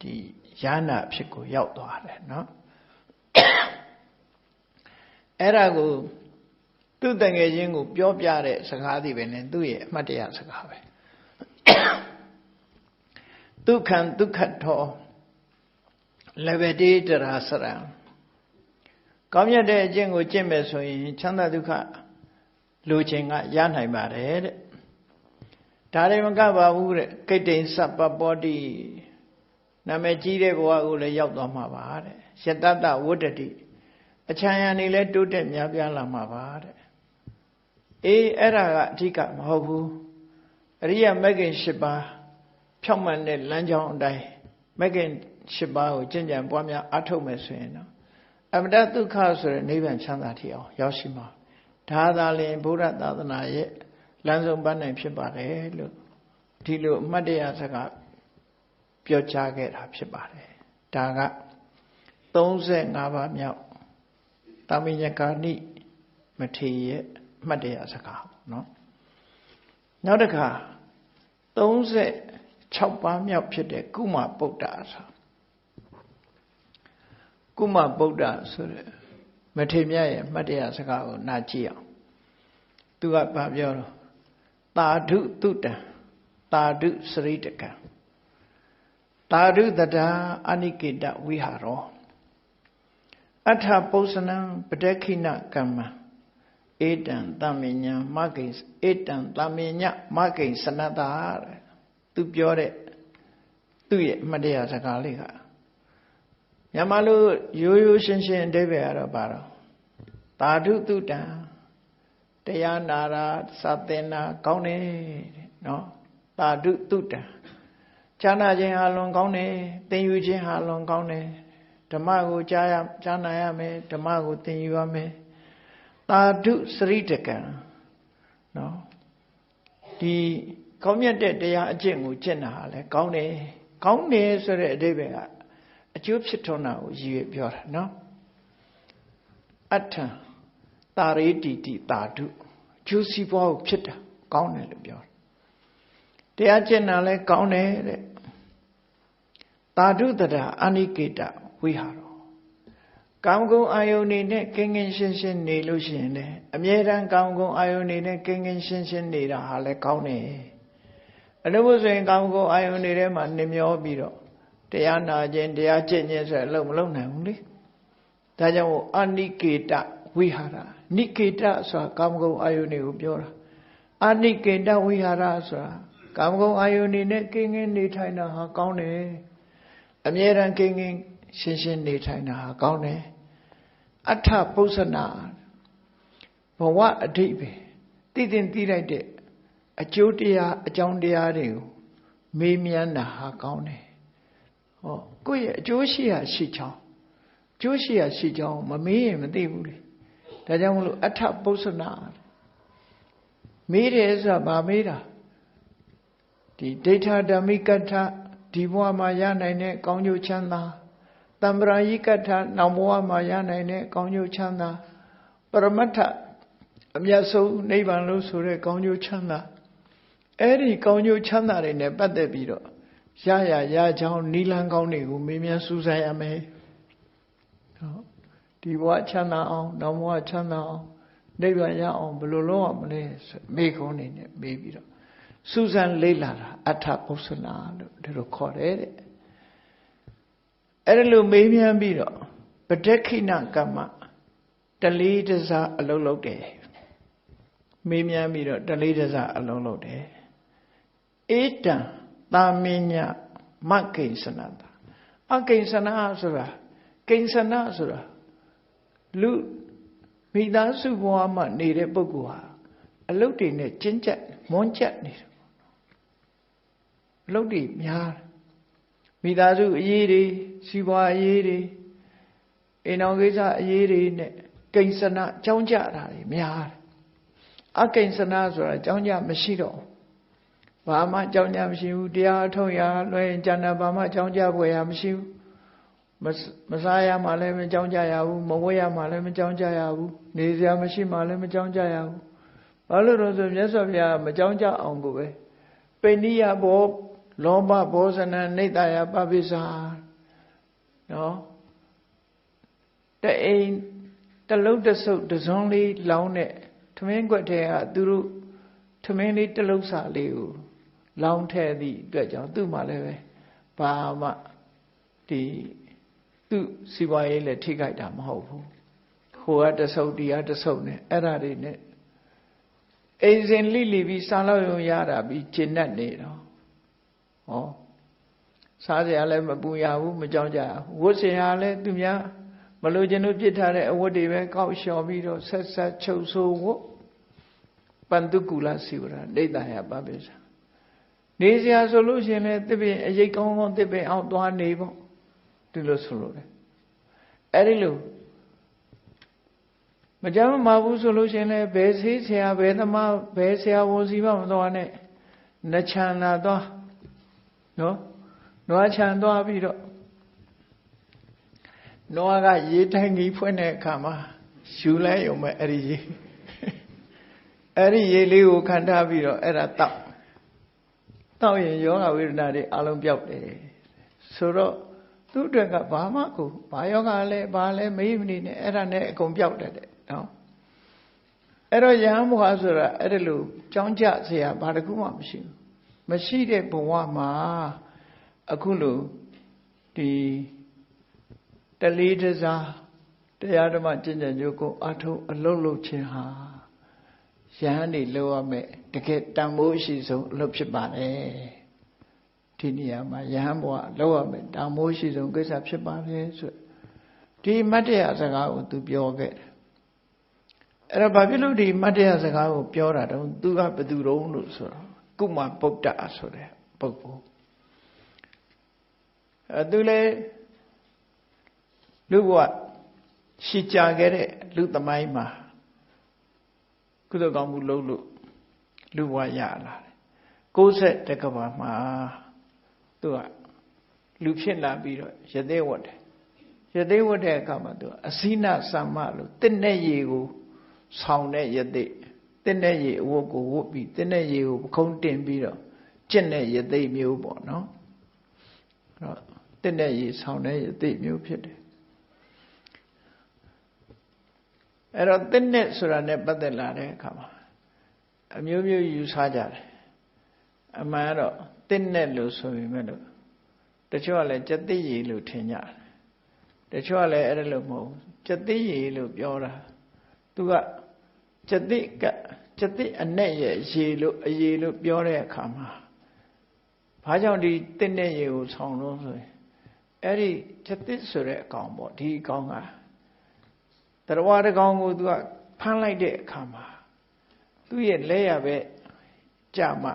ဒီญาณအဖြစ်ကိုရောက်သွားတယ်နော်အဲ့ဒါကိုသူ့တငယ်ချင်းကိုပြောပြတဲ့စကားတွေပဲနဲ့သူ့ရဲ့အမှတ်တရစကားပဲဒုက္ခံဒုက္ခထောလဘတိတရာစရံကောင်းမြတ်တဲ့အကျင့်ကိုကျင့်မယ်ဆိုရင်ချမ်းသာဒုက္ခလိုချင်ကရနိုင်ပါတယ်တဲ့ဒါလည်းမကပါဘူးတဲ့ကိတ္တိစပ္ပပောတိနာမည်ကြီးတဲ့ဘဝကိုလည်းရောက်သွားမှာပါတဲ့ယတတဝတ္တတိအချမ်းရံနေလဲတိုးတက်များပြားလာမှာပါတဲ့အေးအဲ့ဒါကအဓိကမဟုတ်ဘူးအရိယမဂ္ဂင်၈ပါးဖြောင့်မတ်တဲ့လမ်းကြောင်းအတိုင်းမဂ္ဂင်၈ပါးကိုကျင့်ကြံပွားများအားထုတ်မယ်ဆိုရင်တော့အမတ္တဒုက္ခဆိုတဲ့နိဗ္ဗာန်ချမ်းသာထီအောင်ရောက်ရှိမှာဒါသာလျှင်ဘုရားသာသနာရဲ့လမ်းဆုံးပန်းနိုင်ဖြစ်ပါတယ်လို့ဒီလိုအမှတ်တရစကားပြောကြားခဲ့တာဖြစ်ပါတယ်ဒါက35ပါးမြောက်တာမိညကာနိမထေရရဲ့အမှတ်တရစကားပေါ့နော်နောက်တစ်ခါ36ပါးမြောက်ဖြစ်တဲ့ကုမပုဒ္ဒဆိုကုမပုဒ္ဒဆိုတဲ့မထေရမြတ်ရဲ့အမှတ်တရစကားကိုနားကြည့်အောင်သူကဗာပြောတော့သာဓုတုတံသာဓုစရိတကံသာဓုတတာအနိကေတဝိဟာရောအထပုစနံပတက္ခိနကမ္မဧတံတမေညာမဂိဧတံတမေညမဂိစနတာတဲ့သူပြောတဲ့သူ့ရဲ့အမှတ်တရစကားလေးကမြန်မာလိုရိုးရိုးရှင်းရှင်းအဓိပ္ပာယ်ကတော့ပါတော့သာဓုတုတံတရားနာတာစသင်တာကောင်းတယ်တဲ့နော်သာဓုတုတံ ကြားနာခြင်းဟာလွန်ကောင်းတယ်သင်ယူခြင်းဟာလွန်ကောင်းတယ်ဓမ္မကိုကြားနာရမယ်ဓမ္မကိုသင်ယူရမယ်သာဓုစရိတကံနော်ဒီကောင်းမြတ်တဲ့တရားအကျင့်ကိုကျင့်တာဟာလည်းကောင်းတယ်ဆိုတဲ့အဓိပ္ပာယ်ကအကျိုးဖြစ်ထွန်းတာကိုရည်ရွယ်ပြောတာနော်အထံတာရေတိတိသာဓုကျိုးစီးပွားကိုဖြစ်တာကောင်းတယ်လို့ပြောတယ်တရားကျင့်တာလည်းကောင်းတယ်တဲ့သာဓုတရာအနိကေတဝိဟာရောကာမဂုဏ်အာယုန်နေနဲ့ကင်းကင်းရှင်းရှင်းနေလို့ရှိရင်လည်းအမြဲတမ်းကာမဂုဏ်အာယုန်နေနဲ့ကင်းကင်းရှင်းရှင်းနေတာဟာလည်းကောင်းတယ်အနုဘဆိုရင်ကာမဂုဏ်အာယုန်နေထဲမှာနှမျောပြီးတော့တရားနာခြင်းတရားကျင့်ခြင်းဆိုတဲ့အလုပ်မလုပ်နိုင်ဘူးလေဒါကြောင့်အနိကေတဝိဟာရနိကေတဆိုတာကာမဂုဏ်အာယုန်တွေကိုပြောတာအနိကေတဝိဟာရဆိုတာကာမဂုဏ်အာယုန်နေနဲ့ကင်းကင်းနေထိုင်တာဟာကောင်းတယ်အမြဲတမ်းကင်းကင်းရှင်းရှင်းနေထိုင်တာဟာကောင်းတယ်အထပု္ပ္ပနာဘဝအဓိပ္ပာယ်သိလိုက်တဲ့အကျိုးတရားအကြောင်းတရားတွေကိုမေးမြန်းတာဟာကောင်းတယ်ဟောကိုယ့်ရဲ့အကျိုးရှိရာရှိချောင်းအကျိုးရှိရာရှိချောင်းမမေးရင်မသိဘူးလေဒါကြောင့်မလို့အထပု္ပ္ပနာမေးတယ်ဆိုတာဗာမေးတာဒီဒိဋ္ဌဓမ္မိကထဒီဘဝမှာရနိုင်တဲ့ကောင်းကျိုးချမ်းသာတမ္ပရာယိကထနောင်ဘဝမှာရနိုင်တဲ့ကောင်းကျိုးချမ်းသာပရမတ္ထအမြတ်ဆုံးနိဗ္ဗာန်လို့ဆိုတဲ့ကောင်းကျိုးချမ်းသာအဲ့ဒီကောင်းကျိုးချမ်းသာတွေနဲ့ပတ်သက်ပြီးတော့ရချောင်းနိလန်းကောင်းတွေကိုမေးမြန်းစူးစမ်းရမယ်ဟုတ်ဒီဘဝချမ်းသာအောင်နောက်ဘဝချမ်းသာအောင်နိဗ္ဗာန်ရအောင်ဘယ်လိုလုပ်ရမလဲဆိုမေးခွန်းနေနဲ့မေးပြီးတော့စူးစမ်းလေ့လာတာအထပု္ပ္ပနာလို့ဒီလိုခေါ်တယ်တဲ့အဲ့ဒါလိုမေးမြန်းပြီးတော့ပဋက္ခိဏကမ္မတလေးတစားအလုံးလုံးတယ်မေးမြန်းပြီးတော့တလေးတစားအလုံးလုံးတယ်ဧတံသာမညမကိဉ္စနတာအကိဉ္စနဆိုတာကိဉ္စနဆိုတာလူမိသားစုဘဝမှာနေတဲ့ပုဂ္ဂိုလ်ဟာအလုတ်တွေနဲ့ကျဉ်ကျပ်မွန်းကျပ်နေတယ်အလုတ်တွေများမိသားစုအရေးတွေစီးပွားအရေးတွေအိမ်တော်ကိစ္စအရေးတွေနဲ့ကိဉ္စနကြောင်းကြတာတွေများတယ်အကိဉ္စနဆိုတာကြောင်းကြမရှိတော့ဘာမှကြောင်းကြမရှိဘူးတရားအထုတ်ရလွှဲရင်ကျန်တာဘာမှကြောင်းကြဖွယ်ရမရှိဘူးမစားရမှလည်းမကြောင်းကြရဘူးမဝတ်ရမှလည်းမကြောင်းကြရဘူးနေစရာမရှိမှလည်းမကြောင်းကြရဘူးဘာလို့လဲဆိုမြတ်စွာဘုရားမကြောင်းကြအောင်ကိုပဲပိဏိယဘောလောဘဘောဇနနိတ္တယပပိစ္ဆာနော်တအိမ်တလုံးတဆုပ်တစုံလေးလောင်းတဲ့ထမင်းခွက်ထဲကသူတို့ထမင်းလေးတလုံးစာလေးကိုလောင်းထဲသည့်အတွက်ကြောင့်သူ့မှာလည်းပဲဘာမှဒီသူ့စီပွားရေးလည်းထိခိုက်တာမဟုတ်ဘူးဟိုကတဆုပ်ဒီကတဆုပ်နဲ့အဲ့ဒါတွေနဲ့အိမ်စဉ်လိပြီးစားလို့ရတာပြီးကျင့်တတ်နေတော့ဟောစားစရာလည်းမပူရဘူးမကြောက်ကြဘူးဝတ်စရာလည်းသူများမလိုချင်လို့ပြစ်ထားတဲ့အဝတ်တွေပဲကောက်လျှော်ပြီးတော့ဆက်ချုပ်ဆိုးဝတ်ပန္တုကူလစီဝရဒိဋ္ဌာယပပိစ္ဆာနေစရာဆိုလို့ရှင်လည်းတစ်ပင်အရိပ်ကောင်းတစ်ပင်အောင်သွားနေပေါ့ဒီလိုဆိုလို့လေအဲ့ဒီလိုမကြမ်းမဘူးဆိုလို့ရှင်လည်းဘယ်ဆေးဆရာဘယ်သမားဘယ်ဆရာဝန်စီမှမသွားနဲ့နှချမ်းလာသွားနော်နွားချမ်းသွားပြီးတော့နွားကရေတိုင်းကြီးဖွင့်တဲ့အခါမှာယူလိုက်ရုံပဲအဲ့ဒီရေလေးကိုခံထားပြီးတော့အဲ့ဒါတောက်ရင်ယောဂဝေဒနာတွေအလုံးပြောက်တယ်ဆိုတော့သူ့အတွက်ကဘာမှကိုဘာယောဂလဲဘာလဲမေးမနေနဲ့အဲ့ဒါနဲ့အကုန်ပြောက်တတ်တယ်နော်အဲ့တော့ယဟန်ဘုရားဆိုတာအဲ့ဒါလို့ကြောင်းကြเสียဘာတခုမှမရှိတဲ့ဘဝမှာအခုလို့ဒီတလေးတစားတရားဓမ္မကျင့်ကြံကြိုးကိုအထုံးအလုံးလုံးခြင်းဟာယဟန်နေလောက်ရမယ်တကယ်တန်ဖိုးရှိဆုံးအလုပ်ဖြစ်ပါတယ်ဒီနေရာမှာယဟန်ဘဝလောက်ရမယ်တန်ဖိုးရှိဆုံးကိစ္စဖြစ်ပါတယ်ဆိုဒီမတ္တရာစကားကိုသူပြောခဲ့တယ်အဲ့တော့ဘာဖြစ်လို့ဒီမတ္တရာစကားကိုပြောတာတော့သူကဘယ်သူတုံးလို့ဆိုတော့ကုမဗုဒ္ဓဆိုတဲ့ပုဂ္ဂိုလ် သူလည်းလူဘဝရှိကြခဲ့တဲ့လူသမိုင်းမှာကုသိုလ်ကောင်းမှုလုပ်လို့လူဘဝရလာတယ်60တက္ကဘာမှာသူကလူဖြစ်လာပြီးတော့ရသေးဝတ်တယ်ရသေးဝတ်တဲ့အခါမှာသူအစိနသမ္မလို့တစ်နဲ့ရေကိုဆောင်းတဲ့ရသေးတစ်နဲ့ရေအဝတ်ကိုဝတ်ပြီးတစ်နဲ့ရေကိုပခုံးတင်ပြီးတော့ကျင့်တဲ့ရသေးမျိုးပေါ့နော်အဲ့တော့တစ်နဲ့ရေဆောင်းတဲ့ရသေးမျိုးဖြစ်တယ်အဲ့တော့တစ်နဲ့ဆိုတာနဲ့ပတ်သက်လာတဲ့အခါမှာအမျိုးမျိုးယူဆကြတယ်အမှန်တော့တစ်နဲ့လို့ဆိုပေမဲ့လို့တချို့ကလည်းကျက်သိရေလို့ထင်ကြတယ်တချို့ကလည်းအဲ့ဒါလို့မဟုတ်ကျက်သိရေလို့ပြောတာသူကကျက်သိအနဲ့ရဲ့ရေလို့အရေလို့ပြောတဲ့အခါမှာဘာကြောင့်ဒီတစ်နဲ့ရေကိုဆောင်းလို့ဆိုရင်အဲ့ဒီကျက်သိဆိုတဲ့အကောင်ပေါ့ဒီအကောင်ကတရားတကောင်ကိုသူကဖမ်းလိုက်တဲ့အခါမှာသူ့ရဲ့လက်ရပဲကြာမှ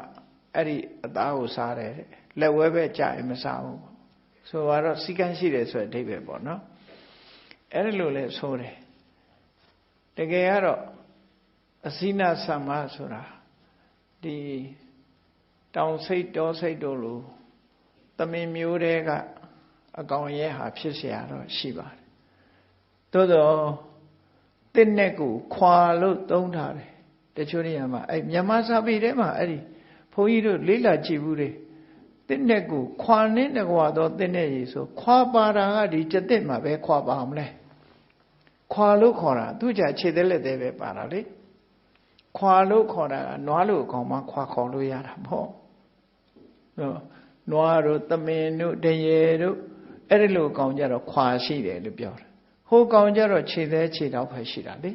အဲ့ဒီအသားကိုစားတယ်လက်ဝဲပဲကြာရင်မစားဘူးဆိုတော့စီကန်းရှိတယ်ဆိုတဲ့အဓိပ္ပာယ်ပေါ့နော်အဲ့ဒါလိုလဲဆိုတယ်တကယ်ကတော့အစိနသမ္မာဆိုတာဒီတောင်စိတ်တောစိတ်တို့လိုသမင်မျိုးတွေကအကောင်ရဲဟာဖြစ်เสียတော့ရှိပါတယ်သို့တော့တစ်နဲ့ကိုခွာလို့သုံးထားတယ်တချို့နေရာမှာအဲ့မြန်မာစာပေထဲမှာအဲ့ဒီဘုန်းကြီးတို့လေးလာကြည့်ဘူးလေတစ်နဲ့ကိုခွာနေတကွာတော့တစ်နဲ့ရေဆိုခွာပါတာကဒီကျက်တစ်မှာပဲခွာပါမလဲခွာလို့ခေါ်တာသူကြခြေသက်လက်သေးပဲပါတာလေခွာလို့ခေါ်တာကနွားလို့ခေါ်မှခွာခေါ်လို့ရတာပေါ့နွားတို့သမင်တို့တရေတို့အဲ့ဒီလိုကောင်ကြတော့ခွာရှိတယ်လို့ပြောတယ်ဟိုကောင်ကြတော့ခြေသေးခြေတော့ပဲရှိတာလေ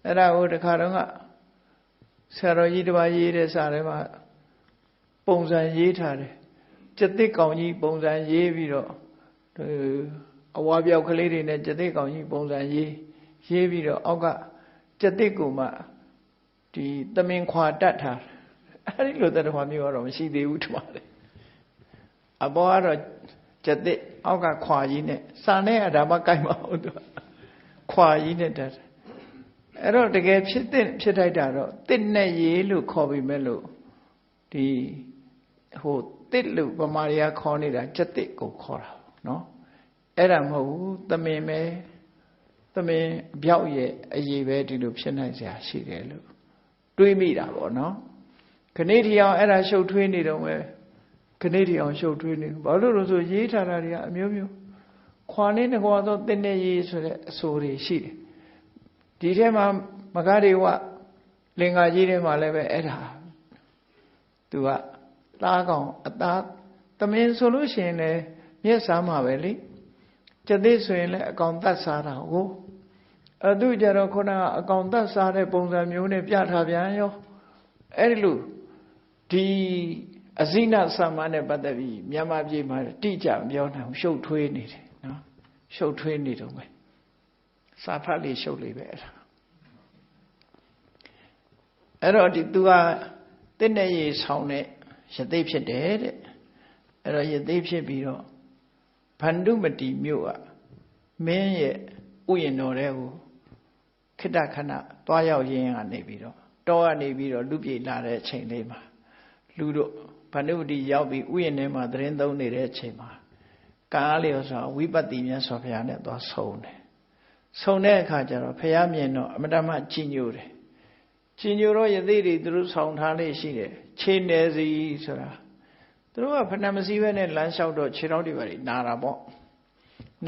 အဲ့ဒါဟိုတခါတော့ကဆရာတော်ကြီးတစ်ပါးရေးတဲ့စာထဲမှာပုံစံရေးထားတယ်ကျက်သစ်ကောင်ကြီးပုံစံရေးပြီးတော့အဝါပြောက်ကလေးတွေနဲ့ကျက်သစ်ကောင်ကြီးပုံစံရေးပြီးတော့အောက်ကကျက်သစ်ကိုမှဒီသမင်ခွာတတ်ထားအဲ့ဒီလိုတရားမျိုးကတော့မရှိသေးဘူးထင်ပါတယ်အပေါ်ကတော့ကျက်သစ်အောက်ကခွာကြီးနဲ့စာနဲ့အဒါမှကိုက်မအောင်သူခွာကြီးနဲ့တတ်အဲ့တော့တကယ်ဖြစ်ထိုက်တာတော့တစ်နဲ့ရေလို့ခေါ်ပြီးမဲ့လို့ဒီဟိုတစ်လို့ဗမာတွေကခေါ်နေတာကျက်တစ်ကိုခေါ်တာနော်အဲ့ဒါမဟုတ်ဘူးသမင်ပဲသမင်အပြောက်ရဲ့အရေးပဲဒီလိုဖြစ်နိုင်စရာရှိတယ်လို့တွေးမိတာပေါ့နော်ခဏထီအောင်အဲ့ဒါရှုပ်ထွေးနေတော့ပဲခဏထီအောင်ရှုပ်ထွေးနေဘာလို့လို့ဆိုရေးထားတာတွေကအမျိုးမျိုးခွာနေတကွာသောတစ်နဲ့ရေဆိုတဲ့အဆိုတွေရှိတယ်ဒီထဲမှာမဂ္ဂဒေဝလင်္ကာကြီးထဲမှာလည်းပဲအဲ့ဒါသူကသားကောင်အသားသမင်ဆိုလို့ရှိရင်လည်းမျက်စားမှာပဲလေကျက်သစ်ဆိုရင်လည်းအကောင်တတ်စားတာကိုအဲ့သူကြတော့ခုနကအကောင်တတ်စားတဲ့ပုံစံမျိုးနဲ့ပြထားပြန်ရောအဲ့ဒီလိုဒီအစိနသမ္မာနဲ့ပတ်သက်ပြီးမြန်မာပြည်မှာတိကျမပြောနိုင်ဘူးရှုပ်ထွေးနေတယ်နော်ရှုပ်ထွေးနေတော့မယ်စာဖတ်လေးရှုပ်လေးပဲအဲ့ဒါအဲ့တော့ဒီသူကတစ်နဲ့ရေဆောင်တဲ့ရသိဖြစ်တယ်တဲ့အဲ့တော့ရသိဖြစ်ပြီးတော့ဗန္ဓုမတိမြို့ကမင်းရဲ့ဥယျာဉ်တော်တဲ့ကိုခိတ္တခဏသွားရောက်ရင်းကနေပြီးတော့တောကနေပြီးတော့လူပြေလာတဲ့အချိန်လေးမှာလူတို့ဗန္ဓုမတိရောက်ပြီးဥယျာဉ်ထဲမှာသတင်းသုံးနေတဲ့အချိန်မှာကားလျော်စွာဝိပဿနာမြတ်စွာဘုရားနဲ့သွားဆုံတယ်ဆုံတဲ့အခါကျတော့ဘုရားမြင်တော့အမတမကြည်ညိုတယ်ကြည်ညိုတော့ယသိတွေသူတို့ဆောင်ထားလေးရှိတယ်ခြေနယ်စီဆိုတာသူတို့ကဖဏမစည်းပဲနဲ့လမ်းလျှောက်တော့ခြေထောက်တွေပါနာတာပေါ့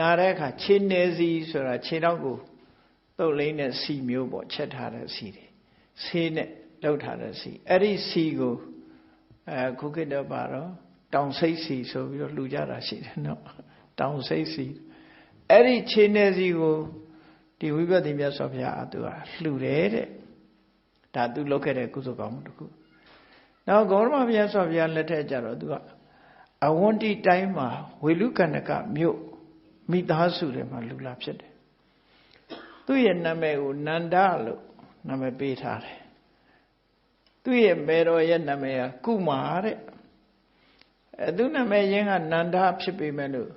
နာတဲ့အခါခြေနယ်စီဆိုတာခြေထောက်ကိုတုပ်လိမ့်တဲ့စီမျိုးပေါ့ချက်ထားတဲ့စီတွေဆေးနဲ့လှုပ်ထားတဲ့စီအဲ့ဒီစီကိုခုခေတ်တော့ပါတော့တောင်စိတ်စီဆိုပြီးတော့လှူကြတာရှိတယ်နော်တောင်စိတ်စီအဲ့ဒီခြေနယ်စီကိုဒီဝိပဿနာမြတ်စွာဘုရားသူကလှူတယ်တဲ့ဒါသူလုပ်ခဲ့တဲ့ကုသိုလ်ကောင်းမှုတစ်ခုနောက်ဂေါရမဘုရားစွာဘုရားလက်ထက်ကျတော့သူကအဝန္တိတိုင်းမှာဝေလူကဏကမြို့မိသားစုတွေမှာလူလာဖြစ်တယ်သူ့ရဲ့နာမည်ကိုနန္ဒလို့နာမည်ပေးထားတယ်သူ့ရဲ့မေတော်ရဲ့နာမည်ကကုမာတဲ့ သူနာမည်ရင်းကနန္ဒဖြစ်ပေမဲ့လို့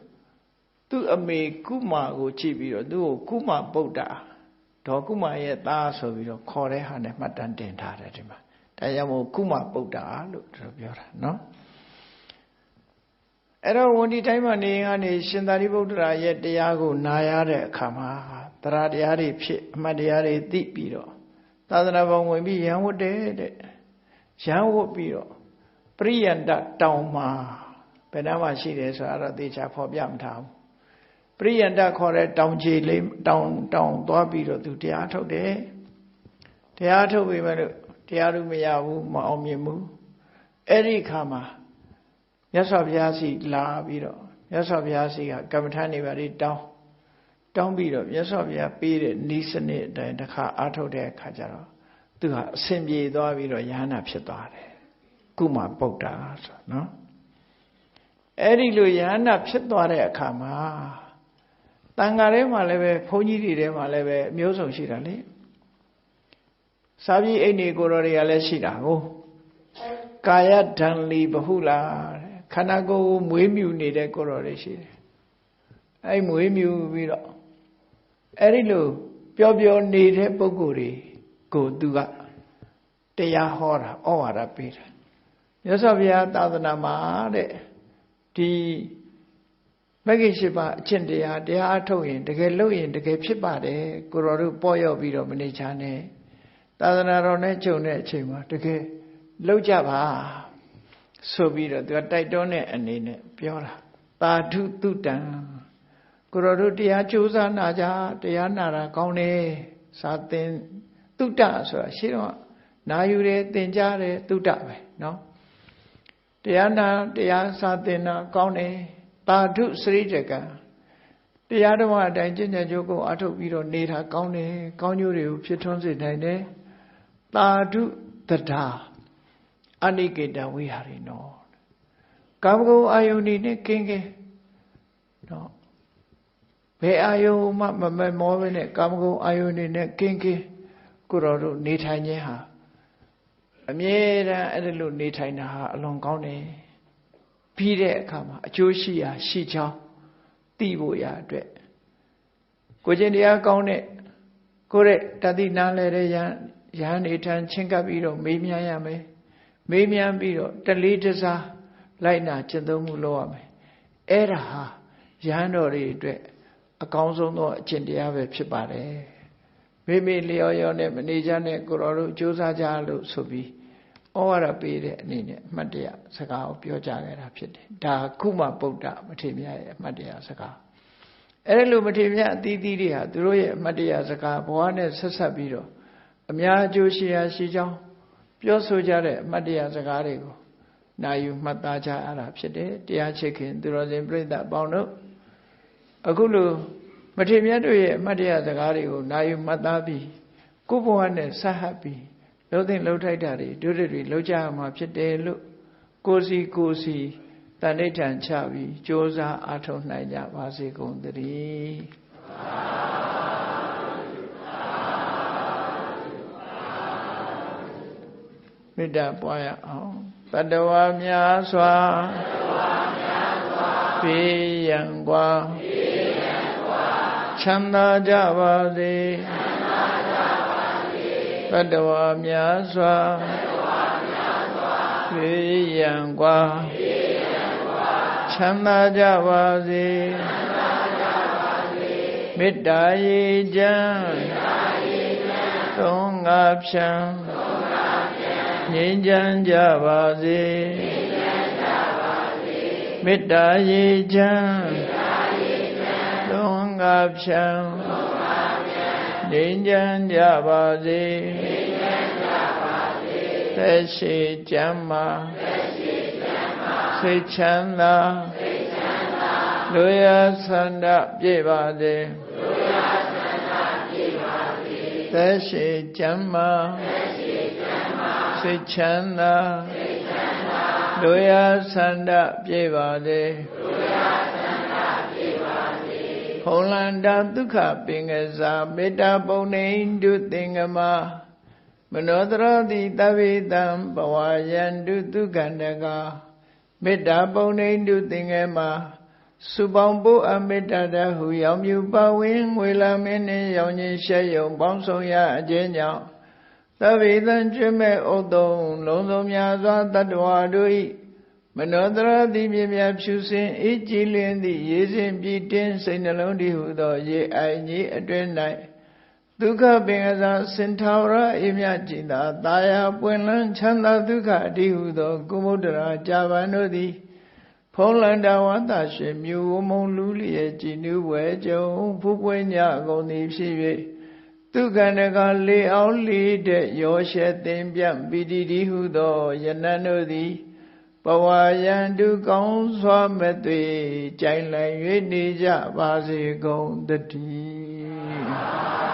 သူ့အမေကုမာကိုကြည့်ပြီးတော့သူ့ကိုကုမာပုဒ္ဒဒေါ်ကုမာရဲ့သားဆိုပြီးတော့ခေါ်တဲ့ဟာနဲ့မှတ်တမ်းတင်ထားတယ်ဒီမှာဒါကြောင့်မို့ကုမာပုဒ္ဒလို့သူပြောတာနော်အဲ့တော့ဝန်ဒီတိုင်းမှာနေကနေရှင်သာရိပုတ္တရာရဲ့တရားကိုနာရတဲ့အခါမှာတရားတရားတွေဖြစ်အမှတ်တရားတွေသိပြီးတော့သာသနာ့ဘောင်ဝင်ပြီးရန်ဝတ်တဲ့ရန်ဝတ်ပြီးတော့ပရိယန္တတောင်မှာဘယ်နှမှာရှိတယ်ဆိုတာတော့သေချာဖော်ပြမထားဘူးပရိယန္တခေါ်တဲ့တောင်ခြေလေးတောင်သွားပြီးတော့သူတရားထုတ်တယ်တရားထုတ်ပြီးမှလို့တရားသူမရဘူးမအောင်မြင်ဘူးအဲ့ဒီခါမှာမြတ်စွာဘုရားစီလာပြီးတော့မြတ်စွာဘုရားစီကကမ္မထာနေပါလိတောင်းပြီးတော့မြတ်စွာဘုရားပေးတဲ့ဤစနစ်အတိုင်းတစ်ခါအားထုတ်တဲ့အခါကျတော့သူဟာအစဉ်ပြေသွားပြီးတော့ယဟနာဖြစ်သွားတယ်ကုမာပုဒ္ဒါဆိုနော်အဲ့ဒီလိုယဟနာဖြစ်သွားတဲ့အခါမှာတန်ဃာထဲမှာလည်းပဲဘုန်းကြီးတွေထဲမှာလည်းပဲအမျိုးစုံရှိတာလေစာပြေအိတ်နေကိုယ်တော်တွေကလည်းရှိတာဟုတ်ကာယဓာန်လီဘဟုလာခန္ဓာကိုယ်ကိုမွေးမြူနေတဲ့ကိုယ်တော်တွေရှိတယ်အဲ့မွေးမြူပြီးတော့အဲ့ဒီလိုပျော်ပျော်နေတဲ့ပုဂ္ဂိုလ်တွေကိုသူကတရားဟောတာဩဝါဒပေးတာမြတ်စွာဘုရားသာသနာမှာတဲ့ဒီမဂ္ဂင်၈ပါးအကျင့်တရားအထုတ်ရင်တကယ်လုပ်ရင်တကယ်ဖြစ်ပါတယ်ကိုတော်တို့ပေါ်ရောက်ပြီးတော့မနေချနဲ့သာသနာတော်နဲ့ကြုံတဲ့အချိန်မှာတကယ်လုပ်ကြပါဆိုပြီးတော့သူကတိုက်တွန်းတဲ့အနေနဲ့ပြောတာသာဓုတုတံကိုတော်တို့တရားကြိုးစားနာကြတရားနာတာကောင်းတယ်စာသင်တုတ္တဆိုတာရှင်းတော့နာယူတယ်သင်ကြားတယ်တုတ္တပဲနော်တရားနာတရားစာသင်တာကောင်းတယ်သာဓုစရိတကံတရားဓမ္မအတိုင်းကျင့်ကြံကြိုးကိုအထုတ်ပြီးတော့နေတာကောင်းတယ်ကောင်းကျိုးတွေကိုဖြစ်ထွန်းစေနိုင်တယ်သာဓုတထာအနိကေတဝိဟာရိနောကာမဂုဏ်အာယုန်နဲ့ကင်းကင်းနော်ဘယ်အာယုန်မှမမောဘဲနဲ့ကာမဂုဏ်အာယုန်နဲ့ကင်းကင်းကိုတော်တို့နေထိုင်ခြင်းဟာအမြဲတမ်းအဲ့လိုနေထိုင်တာဟာအလွန်ကောင်းတယ်ပြီးတဲ့အခါမှာအကျိုးရှိရာရှိချောင်းသိဖို့ရအတွက်ကိုကျင့်တရားကောင်းတဲ့ကိုယ့်ရဲ့တတိနာလဲတဲ့ယဟန်နေထံချင်းကပ်ပြီးတော့မေးမြန်းရမယ်မေးမြန်းပြီးတော့တလေးတစားလိုက်နာကျင့်သုံးမှုလုပ်ရမယ်အဲ့ဒါဟာယဟန်တော်တွေအတွက်အကောင်းဆုံးသောအကျင့်တရားပဲဖြစ်ပါတယ်မိလျော်ရောနဲ့မနေကြနဲ့ကိုတော်တို့ကြိုးစားကြလို့ဆိုပြီးဩဝါဒပေးတဲ့အနေနဲ့အမှတ်တရစကားကိုပြောကြခဲ့တာဖြစ်တယ်ဒါကုမပုဒ္ဒမထေရမြတ်ရဲ့အမှတ်တရစကားအဲ့လိုမထေရမြတ်အသီးသီးတွေဟာသူတို့ရဲ့အမှတ်တရစကားဘဝနဲ့ဆက်ဆက်ပြီးတော့အများအကျိုးရှိရာရှိကြောင်းပြောဆိုကြတဲ့အမှတ်တရစကားတွေကိုနာယူမှတ်သားကြရတာဖြစ်တယ်တရားချစ်ခင်သူတော်စင်ပြိဿအပေါင်းတို့အခုလိုမထေရမြတ်တို့ရဲ့အမှတ်တရစကားတွေကိုနာယူမှတ်သားပြီးကိုယ်ဘဝနဲ့ဆက်ဟပ်ပြီးလှုပ်တဲ့လှုပ်ထိုက်တာတွေတို့တွေလှုပ်ကြရမှာဖြစ်တယ်လို့ကိုစီတန်ဋိဌာန်ချပြီးကြိုးစားအားထုတ်နိုင်ကြပါစေကုန်သတည်းမေတ္တာပွားရအောင်တတဝါများစွာပြေးရန်กว่าချမ်းသာကြပါစေတတဝါများစွာပြေးရန်กว่าချမ်းသာကြပါစေမေတ္တာရေချမ်းသုံးငါဖြံငြိမ်းချမ်းကြပါစေမေတ္တာရေချမ်းသုံးငါဖြံငြိမ်းချမ်းကြပါစေသက်ရှိကျမ်းမာစိတ်ချမ်းသာလူရဆန္ဒပြည့်ပါစေသက်ရှိကျမ်းမာစိတ်ချမ်းသာလူရဆန္ဒပြည့်ပါစေဖုံလန္တာဒုက္ခပင်ကစားမေတ္တာပုံနေတုသင်္ကမမနောတရတိတဗေတံဘဝယန္တုဒုက္ခန္တက မေတ္တာပုံနေတုသင်္ကဲမှာစုပေါင်းပို့အမေတ္တာတဟုရောင်မြူပါဝင်ငွေလာမင်းနှင့်ရောင်ချင်းရှက်ယုံပေါင်းဆောင်ရအကျဉ်းကြောင့်သဗ္ဗေသံကျွဲ့မဲ့ဥတုံလုံးစုံများစွာတတ္တဝါတို့၏မနောတရတိပြမြဖြူစင်အေးကြည်လင်းသည့်ရေစဉ်ပြည်တင်းစိတ်နှလုံးတည်ဟုသောရေအိုင်ကြီးအတွင်၌ဒုက္ခပင်ကစားစင်ထာဝရအေမြကြည်သာတာယာပွင့်လန်းချမ်းသာဒုက္ခအတိဟုသောကုမုဒ္ဒရာကြာပန်တို့သည်ဖုံးလန္တာဝတ္တရှင်မြူဝမုံလူလျက်ကြည်နူးပွဲကြုံဖူးပွင့်ညကုန်သည်ဖြစ်၍သူကန္တကလေအောင်လေတဲ့ရောရှဲသင်ပြန့်ပီတိတိဟုသောယနန်တို့သည်ဘဝယံတုကောင်းစွာမသွေကြိုင်လည်၍နေကြပါစေကုန်တည်း